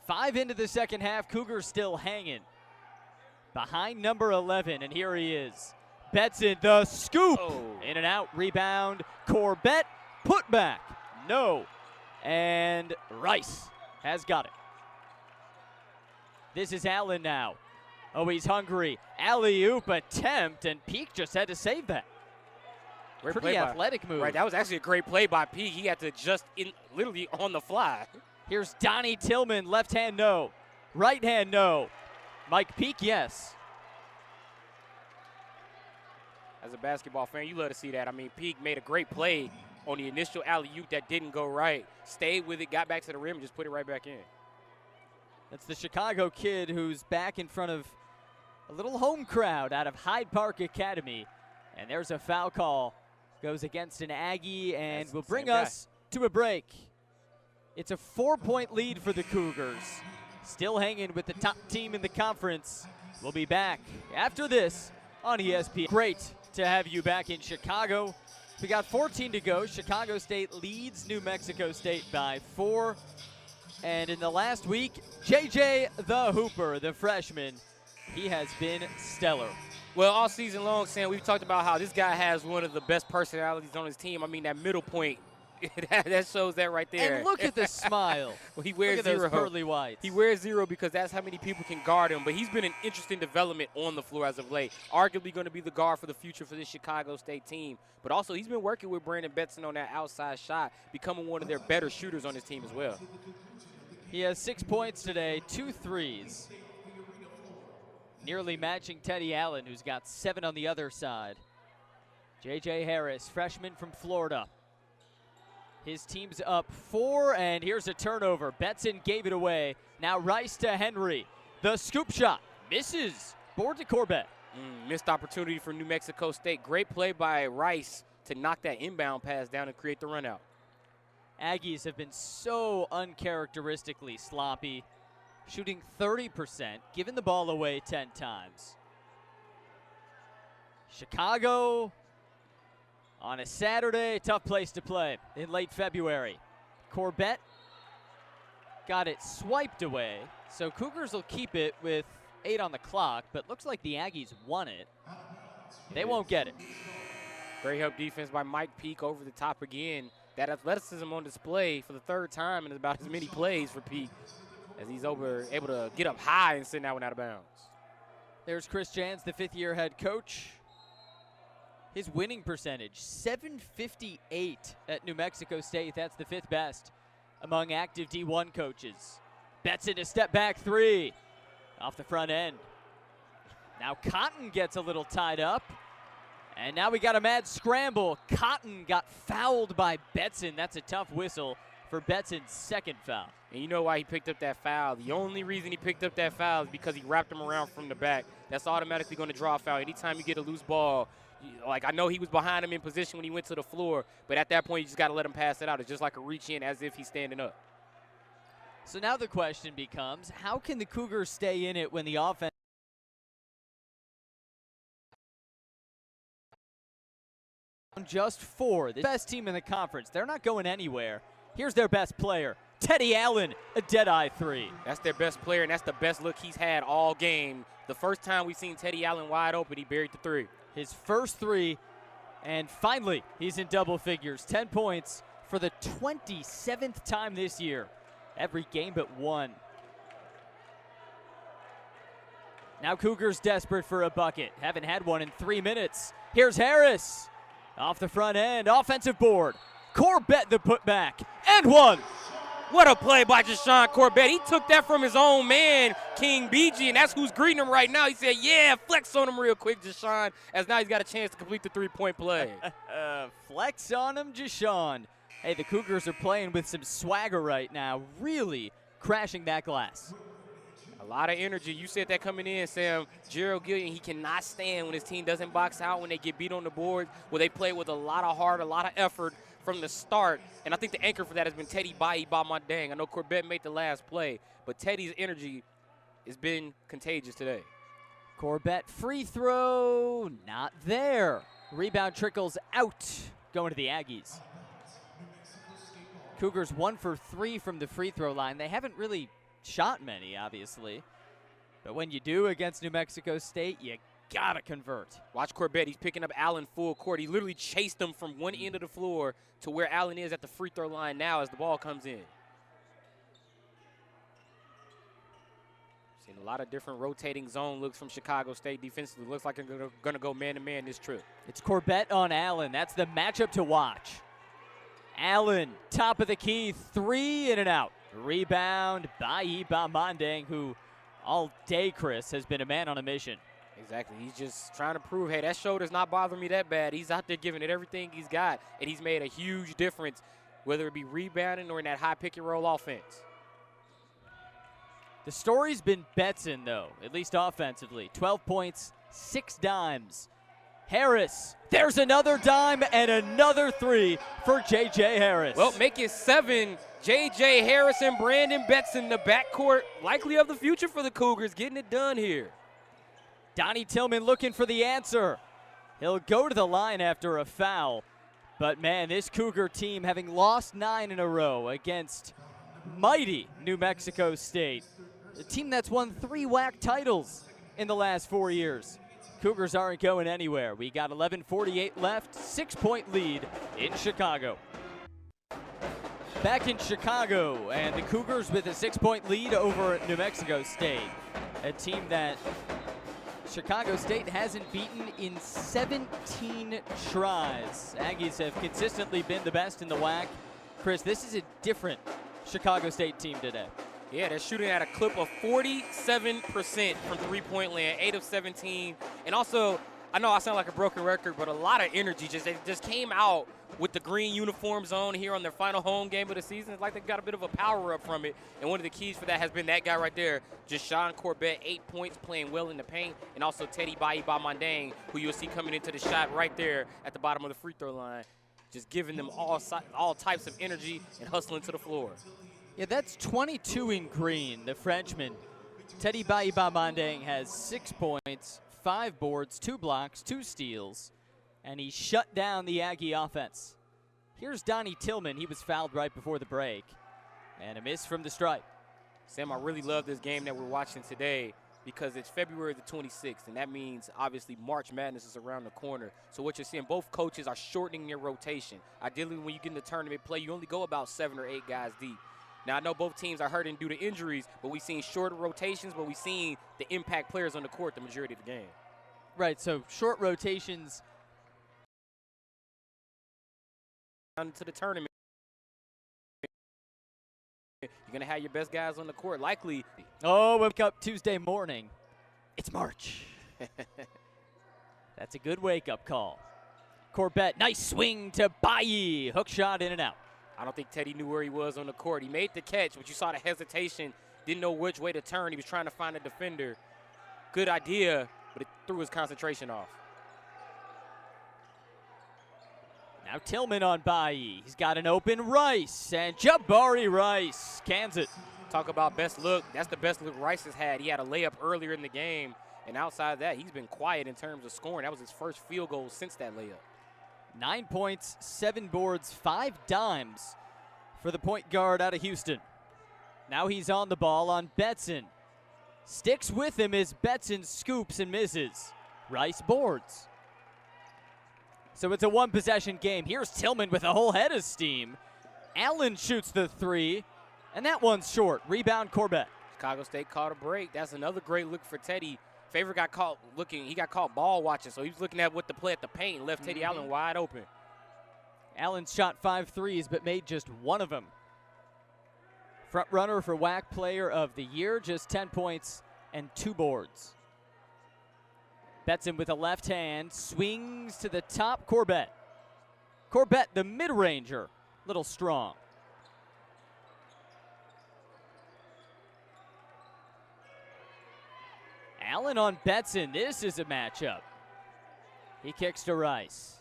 5 into the second half. Cougars still hanging behind number 11, and here he is. Betson, the scoop. Oh. In and out, rebound. Corbett, put back. No. And Rice has got it. This is Allen now. Oh, he's hungry. Alley-oop attempt, and Peak just had to save that. Great Pretty athletic move. Right, that was actually a great play by Peak. He had to adjust literally on the fly. Here's Donnie Tillman, left hand no. Right hand no. Mike Peak, yes. As a basketball fan, you love to see that. I mean, Peak made a great play on the initial alley-oop that didn't go right. Stayed with it, got back to the rim, and just put it right back in. That's the Chicago kid who's back in front of a little home crowd out of Hyde Park Academy. And there's a foul call. Goes against an Aggie and will bring us to a break. It's a 4-point lead for the Cougars. Still hanging with the top team in the conference. We'll be back after this on ESPN. Great to have you back in Chicago. We got 14 to go. Chicago State leads New Mexico State by 4. And in the last week, JJ the Hooper, the freshman, he has been stellar. Well, all season long, Sam, we've talked about how this guy has one of the best personalities on his team. I mean, that middle point, that shows that right there. And look at the smile. Well, he wears look at zero. those pearly whites. He wears 0 because that's how many people can guard him. But he's been an interesting development on the floor as of late. Arguably going to be the guard for the future for this Chicago State team. But also, he's been working with Brandon Betson on that outside shot, becoming one of their better shooters on his team as well. He has 6 points today, 2 threes. Nearly matching Teddy Allen, who's got 7 on the other side. J.J. Harris, freshman from Florida. His team's up 4, and here's a turnover. Betson gave it away. Now Rice to Henry. The scoop shot misses. Board to Corbett. Missed opportunity for New Mexico State. Great play by Rice to knock that inbound pass down and create the run out. Aggies have been so uncharacteristically sloppy, shooting 30%, giving the ball away 10 times. Chicago on a Saturday, tough place to play in late February. Corbett got it swiped away, so Cougars will keep it with 8 on the clock, but looks like the Aggies won it. They won't get it. Great help defense by Mike Peak over the top again. That athleticism on display for the 3rd time in about as many plays for Peak as he's able to get up high and send that one out of bounds. There's Chris Jans, the 5th-year head coach. His winning percentage, .758 at New Mexico State. That's the 5th best among active D1 coaches. Betson a step back 3 off the front end. Now Cotton gets a little tied up. And now we got a mad scramble. Cotton got fouled by Betson. That's a tough whistle for Betson's 2nd foul. And you know why he picked up that foul? The only reason he picked up that foul is because he wrapped him around from the back. That's automatically going to draw a foul. Anytime you get a loose ball, like I know he was behind him in position when he went to the floor, but at that point you just got to let him pass it out. It's just like a reach in as if he's standing up. So now the question becomes, how can the Cougars stay in it when the offense just 4, the best team in the conference? They're not going anywhere. Here's their best player, Teddy Allen, a dead-eye 3. That's their best player, and that's the best look he's had all game. The first time we've seen Teddy Allen wide open, he buried the 3. His first 3, and finally he's in double figures. 10 points for the 27th time this year. Every game but 1. Now Cougars desperate for a bucket. Haven't had one in 3 minutes. Here's Harris. Off the front end, offensive board. Corbett the putback, and one. What a play by Jashawn Corbett. He took that from his own man, King BG, and that's who's greeting him right now. He said, yeah, flex on him real quick, Jashawn, as now he's got a chance to complete the three-point play. Flex on him, Jashawn. Hey, the Cougars are playing with some swagger right now, really crashing that glass. A lot of energy. You said that coming in, Sam. Gerald Gillian, he cannot stand when his team doesn't box out, when they get beat on the board, where they play with a lot of heart, a lot of effort from the start. And I think the anchor for that has been Teddy Bayi Bamandang. I know Corbett made the last play, but Teddy's energy has been contagious today. Corbett free throw, not there. Rebound trickles out, going to the Aggies. Cougars 1 for 3 from the free throw line. They haven't really shot many, obviously. But when you do against New Mexico State, you gotta convert. Watch Corbett. He's picking up Allen full court. He literally chased him from one end of the floor to where Allen is at the free throw line now as the ball comes in. Seen a lot of different rotating zone looks from Chicago State defensively. Looks like they're going to go man-to-man this trip. It's Corbett on Allen. That's the matchup to watch. Allen, top of the key, 3 in and out. Rebound by Bamandang, who all day, Chris, has been a man on a mission. Exactly. He's just trying to prove, hey, that shoulder's not bothering me that bad. He's out there giving it everything he's got, and he's made a huge difference, whether it be rebounding or in that high pick-and-roll offense. The story's been Betson, though, at least offensively. 12 points, 6 dimes. Harris, there's another dime and another 3 for J.J. Harris. Well, make it 7. J.J. Harris and Brandon Betson, the backcourt likely of the future for the Cougars, getting it done here. Donnie Tillman looking for the answer. He'll go to the line after a foul. But, man, this Cougar team, having lost 9 in a row against mighty New Mexico State, a team that's won 3 WAC titles in the last 4 years. Cougars aren't going anywhere. We got 11:48 left, 6-point lead in Chicago. Back in Chicago, and the Cougars with a 6-point lead over New Mexico State, a team that Chicago State hasn't beaten in 17 tries. Aggies have consistently been the best in the WAC. Chris, this is a different Chicago State team today. Yeah, they're shooting at a clip of 47% from three-point land, 8 of 17. And also, I know I sound like a broken record, but a lot of energy. They just came out with the green uniforms on here on their final home game of the season. It's like they got a bit of a power-up from it. And one of the keys for that has been that guy right there, Jashawn Corbett, 8 points, playing well in the paint. And also Teddy Bayi Bamandang, who you'll see coming into the shot right there at the bottom of the free throw line, just giving them all types of energy and hustling to the floor. Yeah, that's 22 in green, the Frenchman. Teddy Bayi Bamandang has 6 points, 5 boards, 2 blocks, 2 steals, and he shut down the Aggie offense. Here's Donnie Tillman. He was fouled right before the break, and a miss from the stripe. Sam, I really love this game that we're watching today because it's February the 26th, and that means, obviously, March Madness is around the corner. So what you're seeing, both coaches are shortening their rotation. Ideally, when you get into tournament play, you only go about 7 or 8 guys deep. Now, I know both teams are hurting due to injuries, but we've seen shorter rotations, but we've seen the impact players on the court the majority of the game. Right, so short rotations. Into the tournament, you're going to have your best guys on the court, likely. Oh, wake up Tuesday morning. It's March. That's a good wake-up call. Corbett, nice swing to Bayi. Hook shot in and out. I don't think Teddy knew where he was on the court. He made the catch, but you saw the hesitation, didn't know which way to turn. He was trying to find a defender. Good idea, but it threw his concentration off. Now Tillman on Bayi. He's got an open Rice, and Jabari Rice cans it. Talk about best look. That's the best look Rice has had. He had a layup earlier in the game, and outside of that, he's been quiet in terms of scoring. That was his first field goal since that layup. 9 points, 7 boards, 5 dimes for the point guard out of Houston. Now he's on the ball on Betson. Sticks with him as Betson scoops and misses. Rice boards. So it's a one-possession game. Here's Tillman with a whole head of steam. Allen shoots the 3, and that one's short. Rebound Corbett. Chicago State caught a break. That's another great look for Teddy Favorite got caught looking. He got caught ball watching, so he was looking at what the play at the paint and left Teddy Allen wide open. Allen shot 5 threes, but made just one of them. Front runner for WAC Player of the Year, just 10 points and 2 boards. Betson with a left hand, swings to the top, Corbett. Corbett, the mid-ranger, little strong. Allen on Betson, this is a matchup. He kicks to Rice.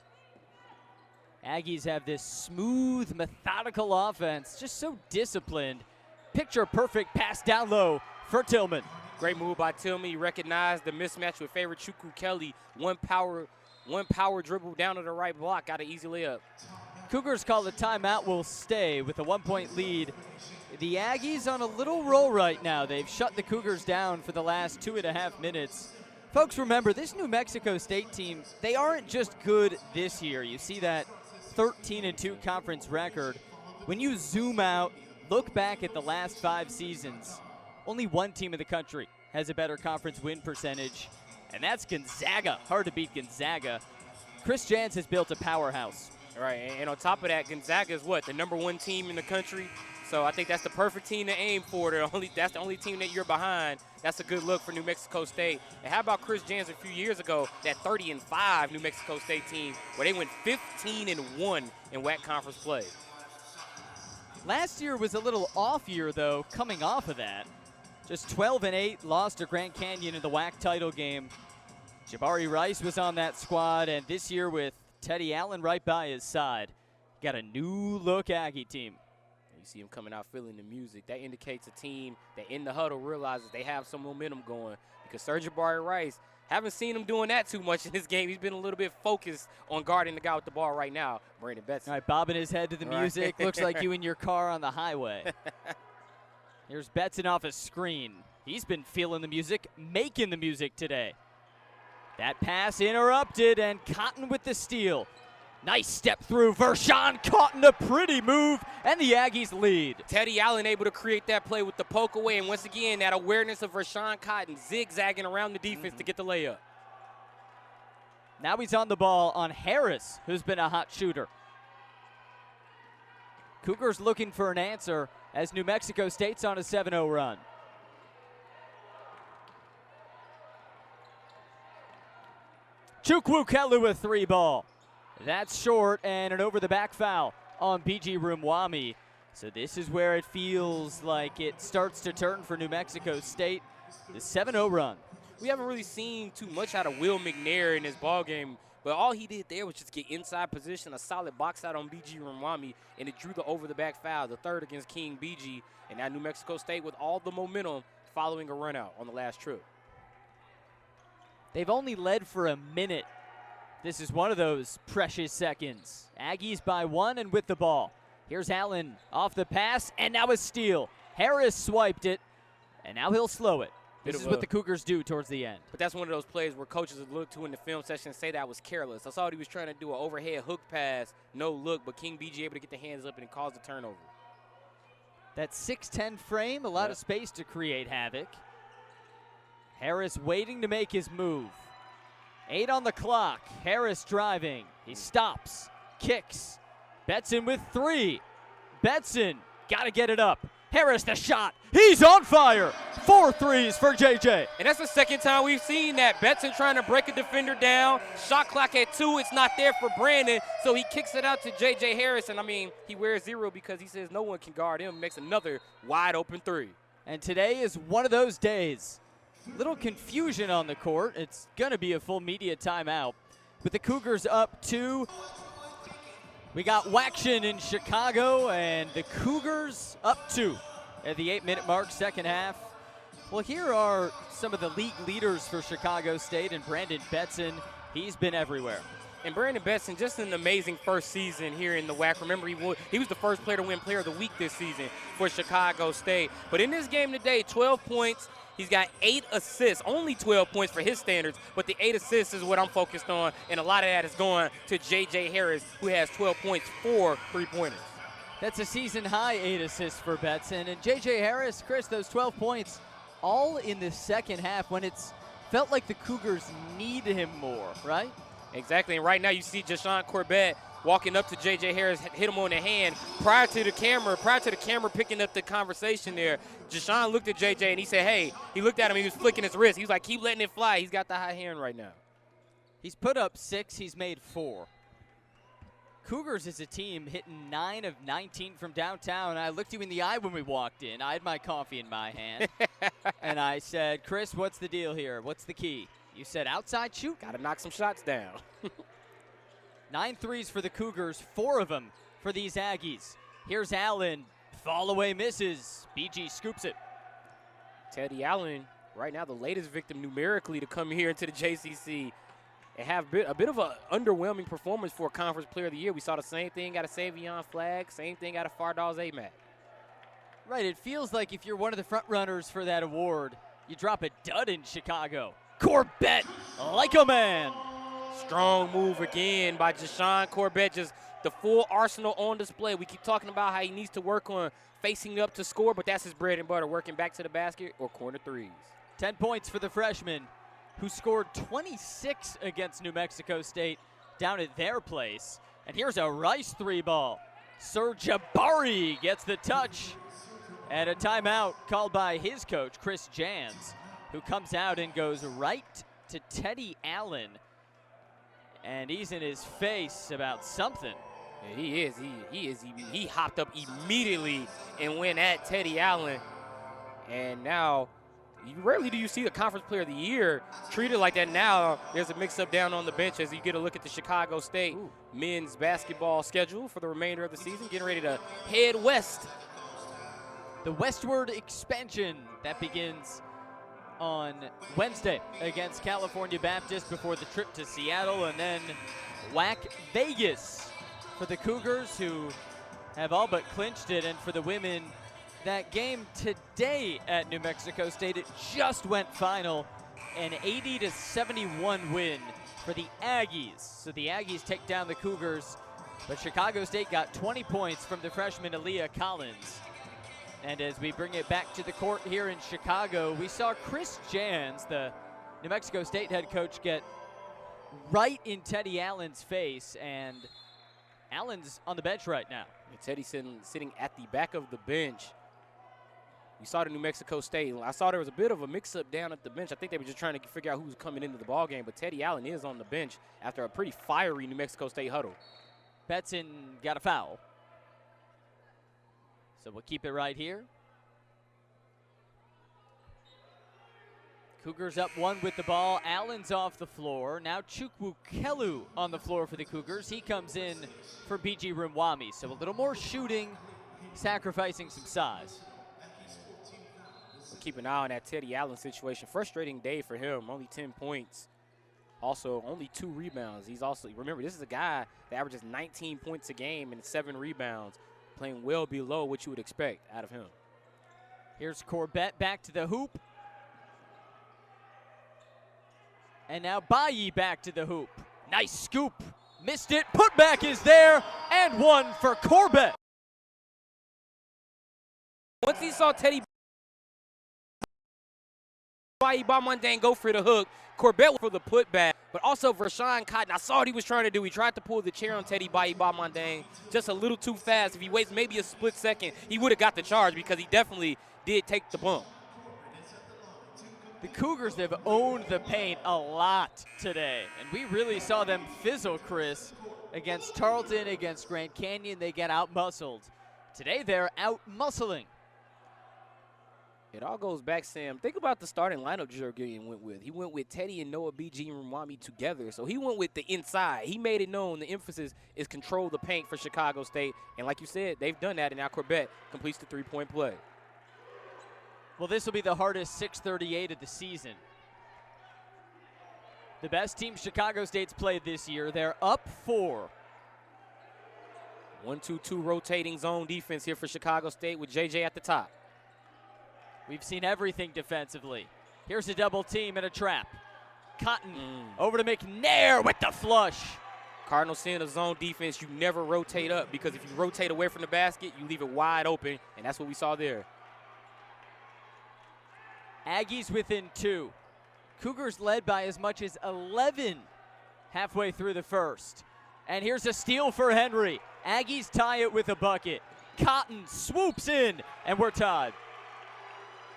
Aggies have this smooth, methodical offense, just so disciplined. Picture perfect pass down low for Tillman. Great move by Tillman. He recognized the mismatch with favorite Chukwu Kelly. One power dribble down to the right block, got an easy layup. Cougars call the timeout, will stay with a 1-point lead. The Aggies on a little roll right now. They've shut the Cougars down for the last 2.5 minutes. Folks, remember, this New Mexico State team, they aren't just good this year. You see that 13-2 conference record. When you zoom out, look back at the last 5 seasons, only one team in the country has a better conference win percentage, and that's Gonzaga. Hard to beat Gonzaga. Chris Jans has built a powerhouse. All right, and on top of that, Gonzaga is what, the #1 team in the country? So I think that's the perfect team to aim for. That's the only team that you're behind. That's a good look for New Mexico State. And how about Chris Jans a few years ago, that 30-5 New Mexico State team where they went 15-1 in WAC conference play. Last year was a little off year, though, coming off of that. Just 12-8, lost to Grand Canyon in the WAC title game. Jabari Rice was on that squad, and this year with Teddy Allen right by his side, got a new look Aggie team. You see him coming out feeling the music. That indicates a team that in the huddle realizes they have some momentum going, because Jabari Rice, haven't seen him doing that too much in this game. He's been a little bit focused on guarding the guy with the ball right now, Brandon Betson. All right, bobbing his head to the music. Looks like you in your car on the highway. Here's Betson off a screen. He's been feeling the music, making the music today. That pass interrupted, and Cotton with the steal. Nice step through. Vershawn Cotton, a pretty move, and the Aggies lead. Teddy Allen able to create that play with the poke away, and once again, that awareness of Vershawn Cotton zigzagging around the defense to get the layup. Now he's on the ball on Harris, who's been a hot shooter. Cougars looking for an answer as New Mexico State's on a 7-0 run. Chukwu Kelly with 3 ball. That's short, and an over-the-back foul on BG Rumwami. So this is where it feels like it starts to turn for New Mexico State. The 7-0 run. We haven't really seen too much out of Will McNair in this ballgame, but all he did there was just get inside position, a solid box out on BG Rumwami, and it drew the over-the-back foul, the third against King BG. And now New Mexico State with all the momentum following a run out on the last trip. They've only led for a minute. This is one of those precious seconds. Aggies by 1 and with the ball. Here's Allen off the pass, and now a steal. Harris swiped it, and now he'll slow it. This is what the Cougars do towards the end. But that's one of those plays where coaches would look to in the film session and say that was careless. I saw he was trying to do an overhead hook pass, no look, but King BG able to get the hands up and it caused a turnover. That 6'10 frame, a lot of space to create havoc. Harris waiting to make his move. 8 on the clock. Harris driving. He stops, kicks. Betson with 3. Betson got to get it up. Harris the shot. He's on fire. 4 threes for JJ. And that's the second time we've seen that. Betson trying to break a defender down. Shot clock at 2. It's not there for Brandon, so he kicks it out to JJ Harris. And, I mean, he wears 0 because he says no one can guard him. Makes another wide open 3. And today is one of those days. Little confusion on the court. It's going to be a full media timeout. With the Cougars up 2, we got Waction in Chicago, and the Cougars up 2 at the 8-minute mark, second half. Well, here are some of the league leaders for Chicago State, and Brandon Betson. He's been everywhere. And Brandon Betson, just an amazing first season here in the WAC. Remember, he was the first player to win Player of the Week this season for Chicago State. But in this game today, 12 points. He's got 8 assists, only 12 points for his standards, but the 8 assists is what I'm focused on, and a lot of that is going to J.J. Harris, who has 12 points, 4 3-pointers. That's a season-high 8 assists for Betson. And J.J. Harris, Chris, those 12 points, all in the second half when it's felt like the Cougars need him more, right? Exactly, and right now you see Jashawn Corbett walking up to J.J. Harris, hit him on the hand. Prior to the camera picking up the conversation there, Jashawn looked at J.J. and he said, hey, he looked at him, he was flicking his wrist. He was like, keep letting it fly. He's got the high hand right now. He's put up 6, he's made 4. Cougars is a team hitting 9 of 19 from downtown. I looked you in the eye when we walked in. I had my coffee in my hand. And I said, Chris, what's the deal here? What's the key? You said outside shoot. Got to knock some shots down. 9 threes for the Cougars, 4 of them for these Aggies. Here's Allen. Fall away misses. BG scoops it. Teddy Allen, right now the latest victim numerically to come here into the JCC and have a bit of an underwhelming performance for a Conference Player of the Year. We saw the same thing out of Savion Flagg, same thing out of Fardaws Amac. Right, it feels like if you're one of the front runners for that award, you drop a dud in Chicago. Corbett, like a man. Strong move again by Jashawn Corbett, just the full arsenal on display. We keep talking about how he needs to work on facing up to score, but that's his bread and butter, working back to the basket or corner threes. 10 points for the freshman, who scored 26 against New Mexico State down at their place. And here's a Rice 3-ball. Sir Jabari gets the touch. And a timeout called by his coach, Chris Jans, who comes out and goes right to Teddy Allen. And he's in his face about something. Yeah, he hopped up immediately and went at Teddy Allen. And now, rarely do you see the Conference Player of the Year treated like that. Now there's a mix-up down on the bench as you get a look at the Chicago State men's basketball schedule for the remainder of the season, getting ready to head west. The westward expansion that begins on Wednesday against California Baptist before the trip to Seattle, and then whack Vegas for the Cougars, who have all but clinched it. And for the women, that game today at New Mexico State, it just went final, an 80-71 win for the Aggies. So the Aggies take down the Cougars, but Chicago State got 20 points from the freshman Aaliyah Collins. And as we bring it back to the court here in Chicago, we saw Chris Jans, the New Mexico State head coach, get right in Teddy Allen's face, and Allen's on the bench right now. And Teddy sitting at the back of the bench. We saw the New Mexico State. I saw there was a bit of a mix-up down at the bench. I think they were just trying to figure out who was coming into the ball game, but Teddy Allen is on the bench after a pretty fiery New Mexico State huddle. Betson got a foul. So we'll keep it right here. Cougars up 1 with the ball. Allen's off the floor. Now Chukwukelu on the floor for the Cougars. He comes in for BG Rumwami. So a little more shooting, sacrificing some size. We'll keep an eye on that Teddy Allen situation. Frustrating day for him. Only 10 points. Also, only 2 rebounds. He's also, remember, this is a guy that averages 19 points a game and 7 rebounds, playing well below what you would expect out of him. Here's Corbett back to the hoop. And now Bayi back to the hoop. Nice scoop. Missed it. Putback is there. And 1 for Corbett. Once he saw Teddy Bayi Bamandang go for the hook, Corbett for the putback, but also Vershawn Cotton. I saw what he was trying to do. He tried to pull the chair on Teddy Bayi Bamandang just a little too fast. If he waits maybe a split second, he would have got the charge because he definitely did take the bump. The Cougars have owned the paint a lot today, and we really saw them fizzle, Chris, against Tarleton, against Grand Canyon. They get out-muscled. Today they're out-muscling. It all goes back, Sam. Think about the starting lineup Jurgen went with. He went with Teddy and Noah BG and Rumwami together. So he went with the inside. He made it known the emphasis is control the paint for Chicago State. And like you said, they've done that, and now Corbett completes the three-point play. Well, this will be the hardest 638 of the season. The best team Chicago State's played this year. They're up 4. 1-2-2 rotating zone defense here for Chicago State with JJ at the top. We've seen everything defensively. Here's a double team and a trap. Cotton over to McNair with the flush. Cardinals seeing a zone defense, you never rotate up, because if you rotate away from the basket, you leave it wide open, and that's what we saw there. Aggies within 2. Cougars led by as much as 11 halfway through the first. And here's a steal for Henry. Aggies tie it with a bucket. Cotton swoops in, and we're tied.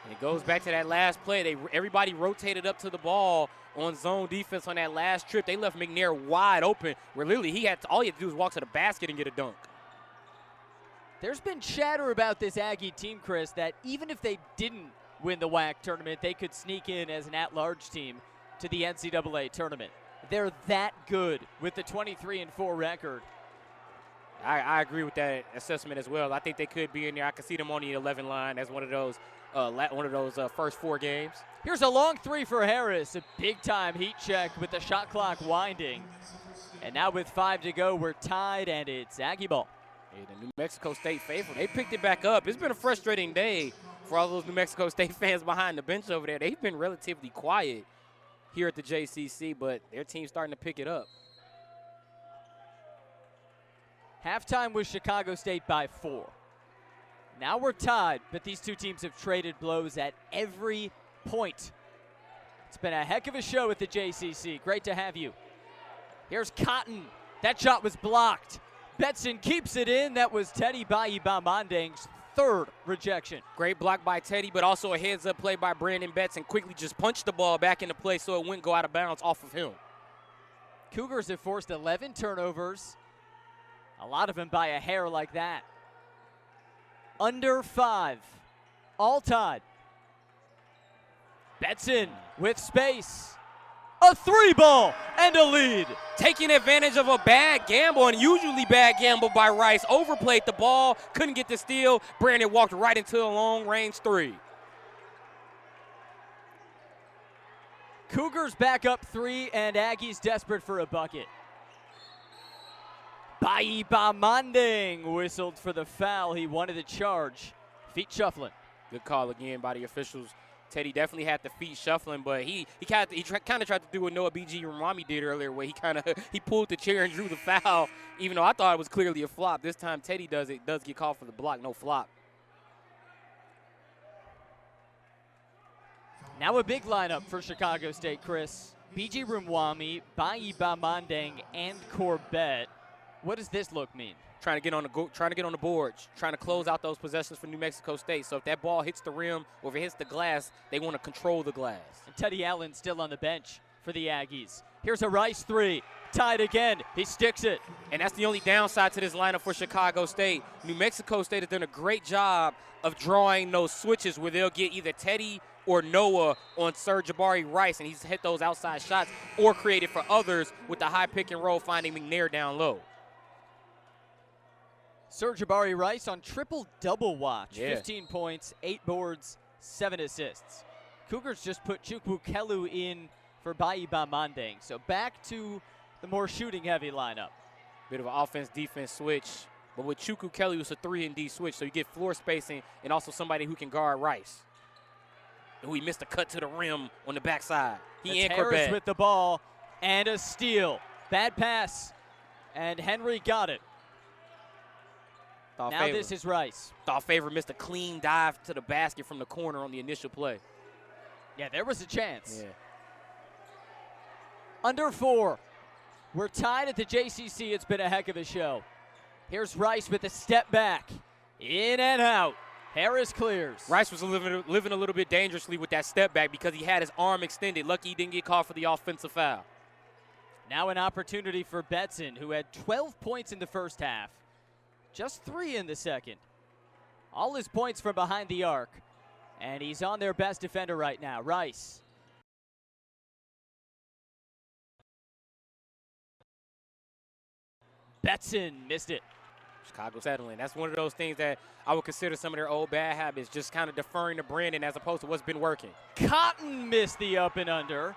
And it goes back to that last play. Everybody rotated up to the ball on zone defense on that last trip. They left McNair wide open, where literally all he had to do was walk to the basket and get a dunk. There's been chatter about this Aggie team, Chris, that even if they didn't win the WAC tournament, they could sneak in as an at-large team to the NCAA tournament. They're that good with the 23-4 record. I agree with that assessment as well. I think they could be in there. I could see them on the 11 line as one of those first 4 games. Here's a long 3 for Harris, a big-time heat check with the shot clock winding. And now with 5 to go, we're tied, and it's Aggie ball. Hey, the New Mexico State faithful, they picked it back up. It's been a frustrating day for all those New Mexico State fans behind the bench over there. They've been relatively quiet here at the JCC, but their team's starting to pick it up. Halftime was Chicago State by 4. Now we're tied, but these two teams have traded blows at every point. It's been a heck of a show at the JCC. Great to have you. Here's Cotton. That shot was blocked. Betson keeps it in. That was Teddy Bayi-Bamandang's 3rd rejection. Great block by Teddy, but also a heads-up play by Brandon Betson. Quickly just punched the ball back into play so it wouldn't go out of bounds off of him. Cougars have forced 11 turnovers. A lot of them by a hair like that. Under 5. All tied. Betson with space. A 3-ball and a lead. Taking advantage of a bad gamble, and usually bad gamble by Rice. Overplayed the ball, couldn't get the steal. Brandon walked right into a long-range 3. Cougars back up 3, and Aggies desperate for a bucket. Bayi-Bamandang whistled for the foul. He wanted the charge. Feet shuffling. Good call again by the officials. Teddy definitely had the feet shuffling, but he kind of tried to do what Noah B.G. Ramami did earlier, where he pulled the chair and drew the foul, even though I thought it was clearly a flop. This time Teddy does get called for the block, no flop. Now a big lineup for Chicago State, Chris. B.G. Ramami, Bayi-Bamandang, and Corbett. What does this look mean? Trying to get on the boards, trying to close out those possessions for New Mexico State. So if that ball hits the rim or if it hits the glass, they want to control the glass. And Teddy Allen still on the bench for the Aggies. Here's a Rice 3, tied again. He sticks it. And that's the only downside to this lineup for Chicago State. New Mexico State has done a great job of drawing those switches where they'll get either Teddy or Noah on Sir Jabari Rice, and he's hit those outside shots, or created for others with the high pick and roll, finding McNair down low. Sir Jabari Rice on triple-double watch. Yeah. 15 points, 8 boards, 7 assists. Cougars just put Chukwukelu in for Bayi-Bamandang. So back to the more shooting-heavy lineup. Bit of an offense-defense switch. But with Chukwukelu, it's a 3-and-D switch, so you get floor spacing and also somebody who can guard Rice. Who he missed a cut to the rim on the backside. He and Corbett with the ball and a steal. Bad pass, and Henry got it. Now this is Rice. Thought Favor missed a clean dive to the basket from the corner on the initial play. Yeah, there was a chance. Yeah. Under 4. We're tied at the JCC. It's been a heck of a show. Here's Rice with a step back. In and out. Harris clears. Rice was living a little bit dangerously with that step back because he had his arm extended. Lucky he didn't get called for the offensive foul. Now an opportunity for Betson, who had 12 points in the first half. Just 3 in the second. All his points from behind the arc. And he's on their best defender right now, Rice. Betson missed it. Chicago settling. That's one of those things that I would consider some of their old bad habits, just kind of deferring to Brandon as opposed to what's been working. Cotton missed the up and under.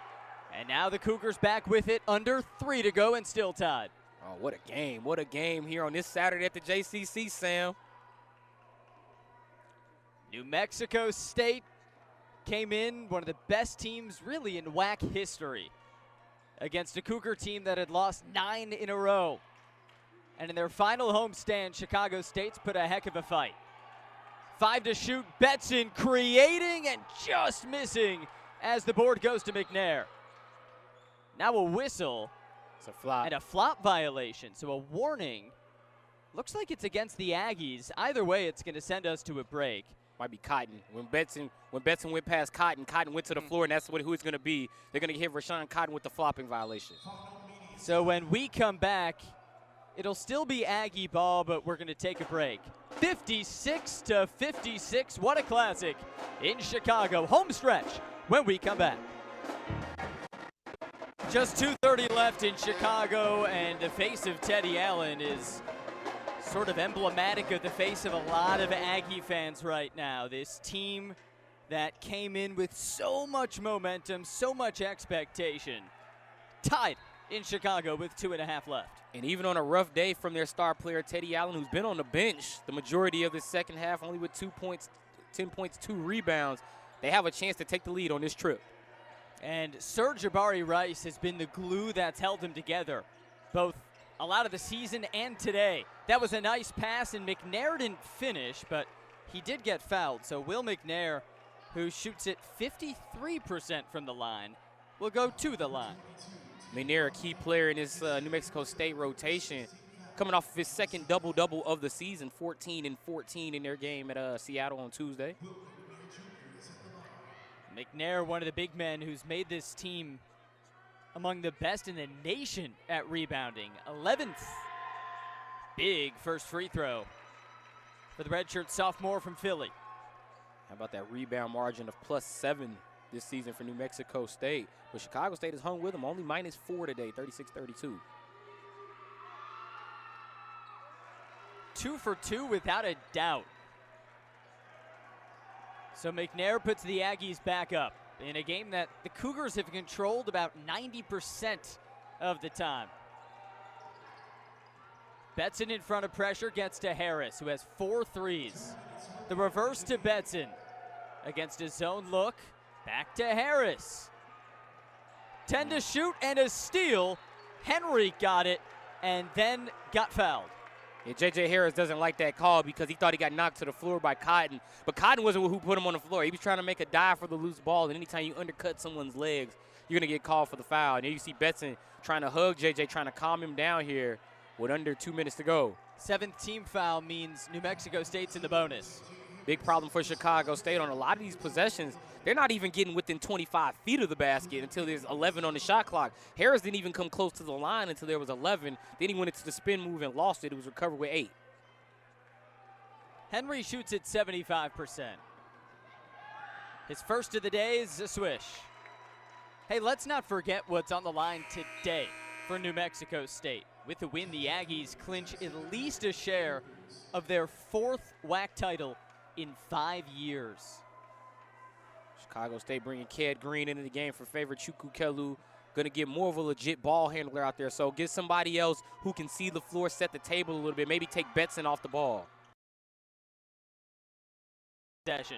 And now the Cougars back with it. Under 3 to go and still tied. Oh, what a game. What a game here on this Saturday at the JCC, Sam. New Mexico State came in one of the best teams really in WAC history against a Cougar team that had lost 9 in a row. And in their final homestand, Chicago State's put a heck of a fight. 5 to shoot, Betson creating and just missing as the board goes to McNair. Now a whistle. It's a flop. And a flop violation, so a warning. Looks like it's against the Aggies. Either way, it's going to send us to a break. Might be Cotton. When Betson went past Cotton, Cotton went to the floor, and that's who it's going to be. They're going to hit Rashawn Cotton with the flopping violation. So when we come back, it'll still be Aggie ball, but we're going to take a break. 56-56. What a classic in Chicago. Home stretch when we come back. Just 2:30 left in Chicago, and the face of Teddy Allen is sort of emblematic of the face of a lot of Aggie fans right now. This team that came in with so much momentum, so much expectation, tied in Chicago with 2.5 left. And even on a rough day from their star player, Teddy Allen, who's been on the bench the majority of the second half, only with 2 points, 10 points, 2 rebounds, they have a chance to take the lead on this trip. And Sir Jabari Rice has been the glue that's held them together, both a lot of the season and today. That was a nice pass, and McNair didn't finish, but he did get fouled. So Will McNair, who shoots it 53% from the line, will go to the line. McNair, a key player in this New Mexico State rotation, coming off of his second double-double of the season, 14 and 14 in their game at Seattle on Tuesday. McNair, one of the big men who's made this team among the best in the nation at rebounding. 11th. Big first free throw for the redshirt sophomore from Philly. How about that rebound margin of +7 this season for New Mexico State? But Chicago State has hung with them, only -4 today, 36-32. 2 for 2 without a doubt. So McNair puts the Aggies back up in a game that the Cougars have controlled about 90% of the time. Betson in front of pressure gets to Harris, who has 4 threes. The reverse to Betson against a zone look. Back to Harris. 10 to shoot and a steal. Henry got it and then got fouled. Yeah, J.J. Harris doesn't like that call because he thought he got knocked to the floor by Cotton. But Cotton wasn't who put him on the floor. He was trying to make a dive for the loose ball, and anytime you undercut someone's legs, you're going to get called for the foul. And then you see Betson trying to hug J.J., trying to calm him down here with under 2 minutes to go. 7th team foul means New Mexico State's in the bonus. Big problem for Chicago State on a lot of these possessions. They're not even getting within 25 feet of the basket until there's 11 on the shot clock. Harris didn't even come close to the line until there was 11. Then he went into the spin move and lost it. It was recovered with 8. Henry shoots at 75%. His first of the day is a swish. Hey, let's not forget what's on the line today for New Mexico State. With the win, the Aggies clinch at least a share of their 4th WAC title in 5 years. Chicago State bringing Ked Green into the game for favorite Chukwukelu. Going to get more of a legit ball handler out there. So get somebody else who can see the floor, set the table a little bit. Maybe take Betson off the ball. Session.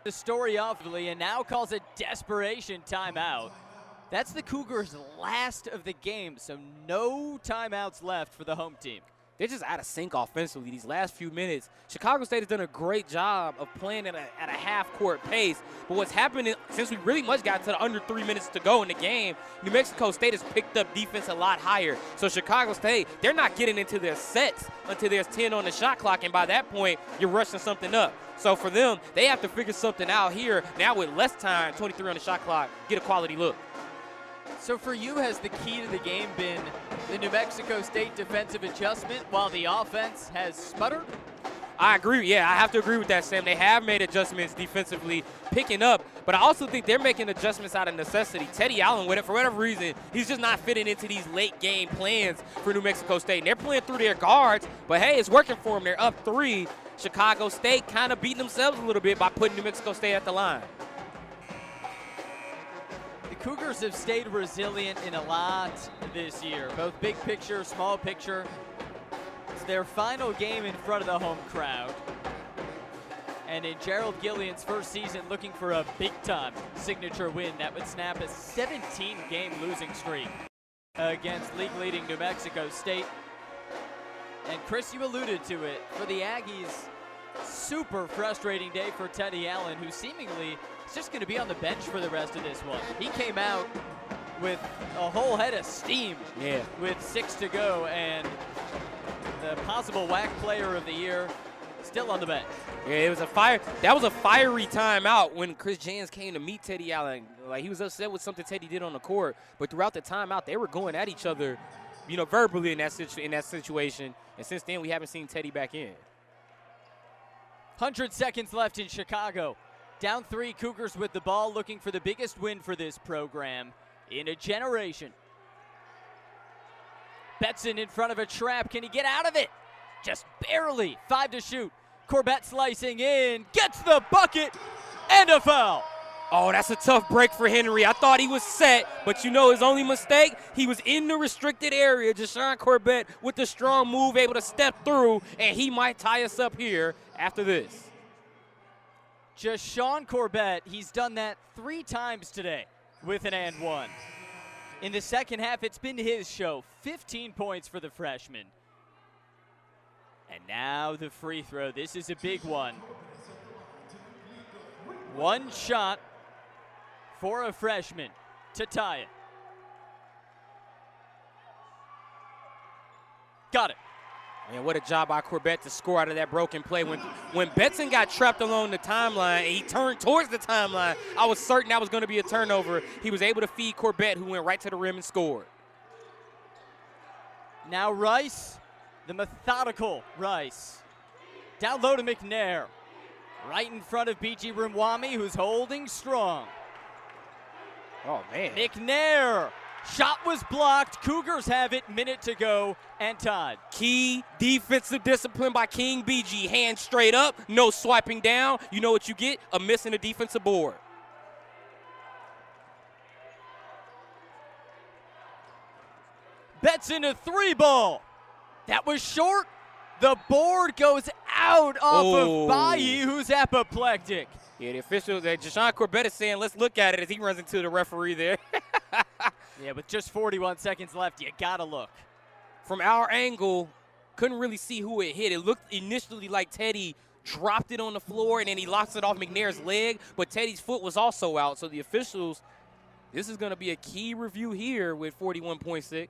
The story offensively and now calls a desperation timeout. That's the Cougars' last of the game, so no timeouts left for the home team. They're just out of sync offensively these last few minutes. Chicago State has done a great job of playing at a half-court pace. But what's happened since we really much got to the under 3 minutes to go in the game, New Mexico State has picked up defense a lot higher. So Chicago State, they're not getting into their sets until there's 10 on the shot clock. And by that point, you're rushing something up. So for them, they have to figure something out here. Now with less time, 23 on the shot clock, get a quality look. So for you, has the key to the game been the New Mexico State defensive adjustment while the offense has sputtered? I agree. Yeah, I have to agree with that, Sam. They have made adjustments defensively, picking up, but I also think they're making adjustments out of necessity. Teddy Allen, with it, for whatever reason, he's just not fitting into these late game plans for New Mexico State. And they're playing through their guards, but hey, it's working for them. They're up 3. Chicago State kind of beating themselves a little bit by putting New Mexico State at the line. Cougars have stayed resilient in a lot this year, both big picture, small picture. It's their final game in front of the home crowd. And in Gerald Gillian's first season, looking for a big-time signature win that would snap a 17-game losing streak against league-leading New Mexico State. And Chris, you alluded to it. For the Aggies, Super frustrating day for Teddy Allen, who seemingly is just going to be on the bench for the rest of this one. He came out with a whole head of steam with 6 to go, and the possible WAC player of the year still on the bench. Yeah, it was that was a fiery timeout when Chris Jans came to meet Teddy Allen. Like, he was upset with something Teddy did on the court, but throughout the timeout, they were going at each other, verbally in that situation. And since then, we haven't seen Teddy back in. 100 seconds left in Chicago. Down 3, Cougars with the ball, looking for the biggest win for this program in a generation. Betson in front of a trap. Can he get out of it? Just barely. 5 to shoot. Corbett slicing in, gets the bucket, and a foul. Oh, that's a tough break for Henry. I thought he was set, but his only mistake, he was in the restricted area. Jashawn Corbett with the strong move, able to step through, and he might tie us up here after this. Jashawn Corbett, he's done that 3 times today with an and one. In the second half, it's been his show. 15 points for the freshman. And now the free throw. This is a big one. One shot for a freshman to tie it. Got it. Man, what a job by Corbett to score out of that broken play. When Betson got trapped along the timeline and he turned towards the timeline, I was certain that was going to be a turnover. He was able to feed Corbett, who went right to the rim and scored. Now Rice, the methodical Rice. Down low to McNair. Right in front of B.G. Rumwami, who's holding strong. Oh, man. McNair. Shot was blocked. Cougars have it. Minute to go and tied. Key defensive discipline by King BG. Hand straight up. No swiping down. You know what you get? A miss in the defensive board. Betson a 3-ball. That was short. The board goes out off of Bayi, who's apoplectic. Yeah, the official, Jashawn Corbett is saying, let's look at it as he runs into the referee there. Yeah, with just 41 seconds left, you gotta look. From our angle, couldn't really see who it hit. It looked initially like Teddy dropped it on the floor and then he locks it off McNair's leg, but Teddy's foot was also out. So the officials, this is going to be a key review here with 41.6.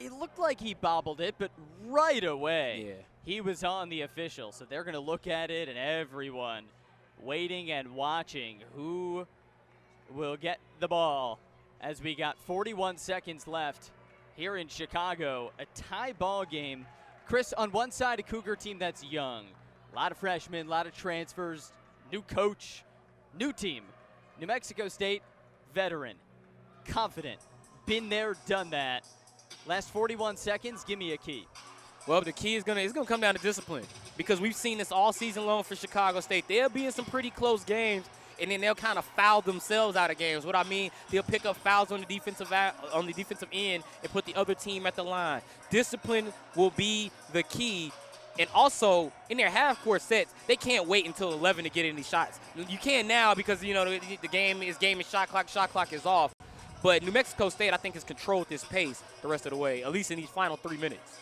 It looked like he bobbled it, but right away, yeah, he was on the official. So they're going to look at it, and everyone waiting and watching who will get the ball as we got 41 seconds left here in Chicago. A tie ball game. Chris, on one side, a Cougar team that's young. A lot of freshmen, a lot of transfers, new coach, new team. New Mexico State, veteran, confident, been there, done that. Last 41 seconds, give me a key. Well, the key is gonna come down to discipline, because we've seen this all season long for Chicago State. They'll be in some pretty close games, and then they'll kind of foul themselves out of games. What I mean, they'll pick up fouls on the defensive end and put the other team at the line. Discipline will be the key. And also, in their half-court sets, they can't wait until 11 to get any shots. You can now because, the game is shot clock is off. But New Mexico State, I think, has controlled this pace the rest of the way, at least in these final 3 minutes.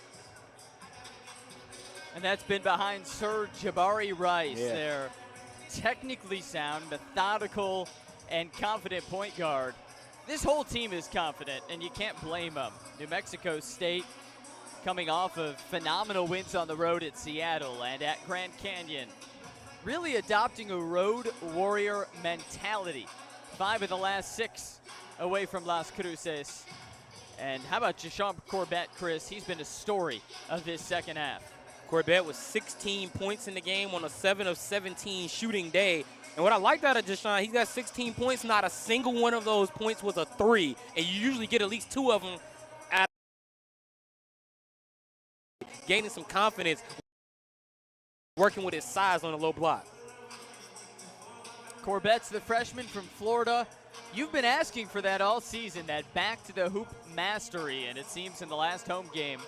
And that's been behind Sir Jabari Rice, yeah, their technically sound, methodical, and confident point guard. This whole team is confident, and you can't blame them. New Mexico State coming off of phenomenal wins on the road at Seattle and at Grand Canyon. Really adopting a road warrior mentality. 5 of the last 6 away from Las Cruces. And how about Jashawn Corbett, Chris? He's been a story of this second half. Corbett was 16 points in the game on a 7 of 17 shooting day. And what I liked out of Jashawn, he's got 16 points. Not a single one of those points was a 3. And you usually get at least 2 of them out. Gaining some confidence, working with his size on a low block. Corbett's the freshman from Florida. You've been asking for that all season, that back to the hoop mastery, and it seems in the last home game,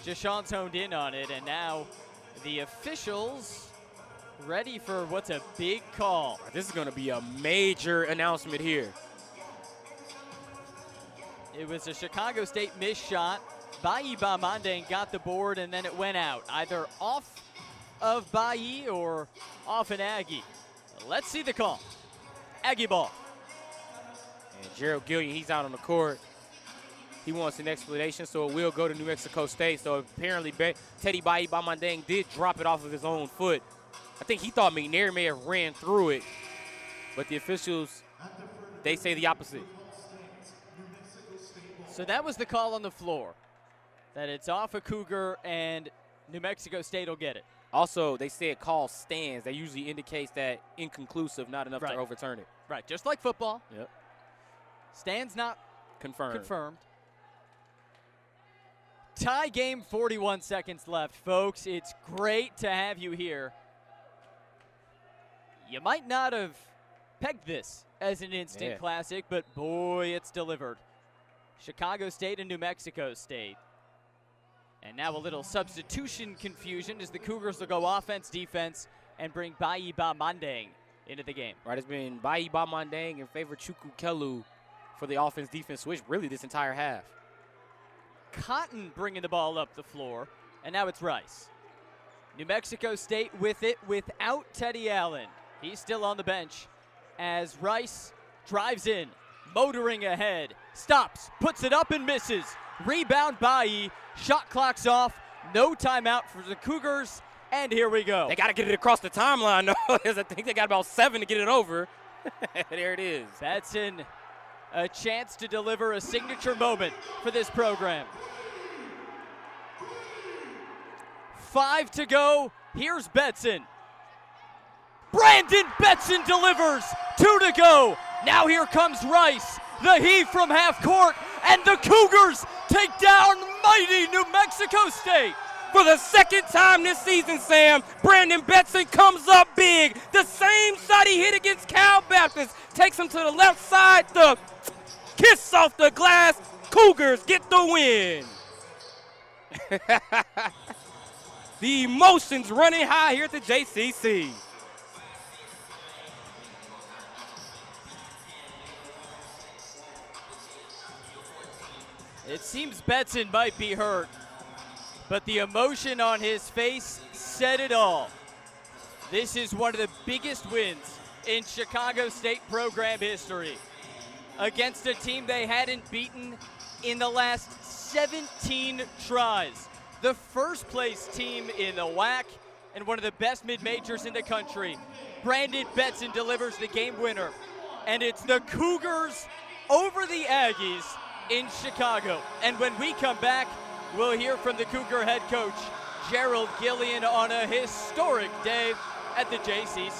Jashawn's honed in on it, and now the officials ready for what's a big call. This is going to be a major announcement here. It was a Chicago State missed shot. Bayi Bamandeng got the board, and then it went out, either off of Bailly or off an Aggie? Let's see the call. Aggie ball. And Gerald Gillian, he's out on the court. He wants an explanation, so it will go to New Mexico State. So apparently Teddy Bailly did drop it off of his own foot. I think he thought McNair may have ran through it, but the officials, they say the opposite. So that was the call on the floor, that it's off a Cougar and New Mexico State will get it. Also, they said call stands. That usually indicates that inconclusive, not enough to overturn it. Right, just like football. Yep. Stands not confirmed. Tie game, 41 seconds left. Folks, it's great to have you here. You might not have pegged this as an instant classic, but boy, it's delivered. Chicago State and New Mexico State. And now a little substitution confusion as the Cougars will go offense, defense, and bring Bailly Bamandang into the game. Right, it's been Bailly Bamandang in favor of Chukwu Kelu for the offense-defense switch, really this entire half. Cotton bringing the ball up the floor, and now it's Rice. New Mexico State with it without Teddy Allen. He's still on the bench as Rice drives in, motoring ahead, stops, puts it up and misses. Rebound Bailly, shot clock's off, no timeout for the Cougars, and here we go. They got to get it across the timeline, though. I think they got about 7 to get it over. There it is. Betson, a chance to deliver a signature moment for this program. 5 to go. Here's Betson. Brandon Betson delivers. 2 to go. Now here comes Rice. The heave from half court, and the Cougars take down mighty New Mexico State. For the second time this season, Sam, Brandon Betson comes up big. The same shot he hit against Cal Baptist takes him to the left side. The kiss off the glass. Cougars get the win. The emotions running high here at the JCC. It seems Betson might be hurt, but the emotion on his face said it all. This is one of the biggest wins in Chicago State program history against a team they hadn't beaten in the last 17 tries. The first place team in the WAC and one of the best mid-majors in the country. Brandon Betson delivers the game winner, and it's the Cougars over the Aggies in Chicago. And when we come back, we'll hear from the Cougar head coach, Gerald Gillian, on a historic day at the JCC.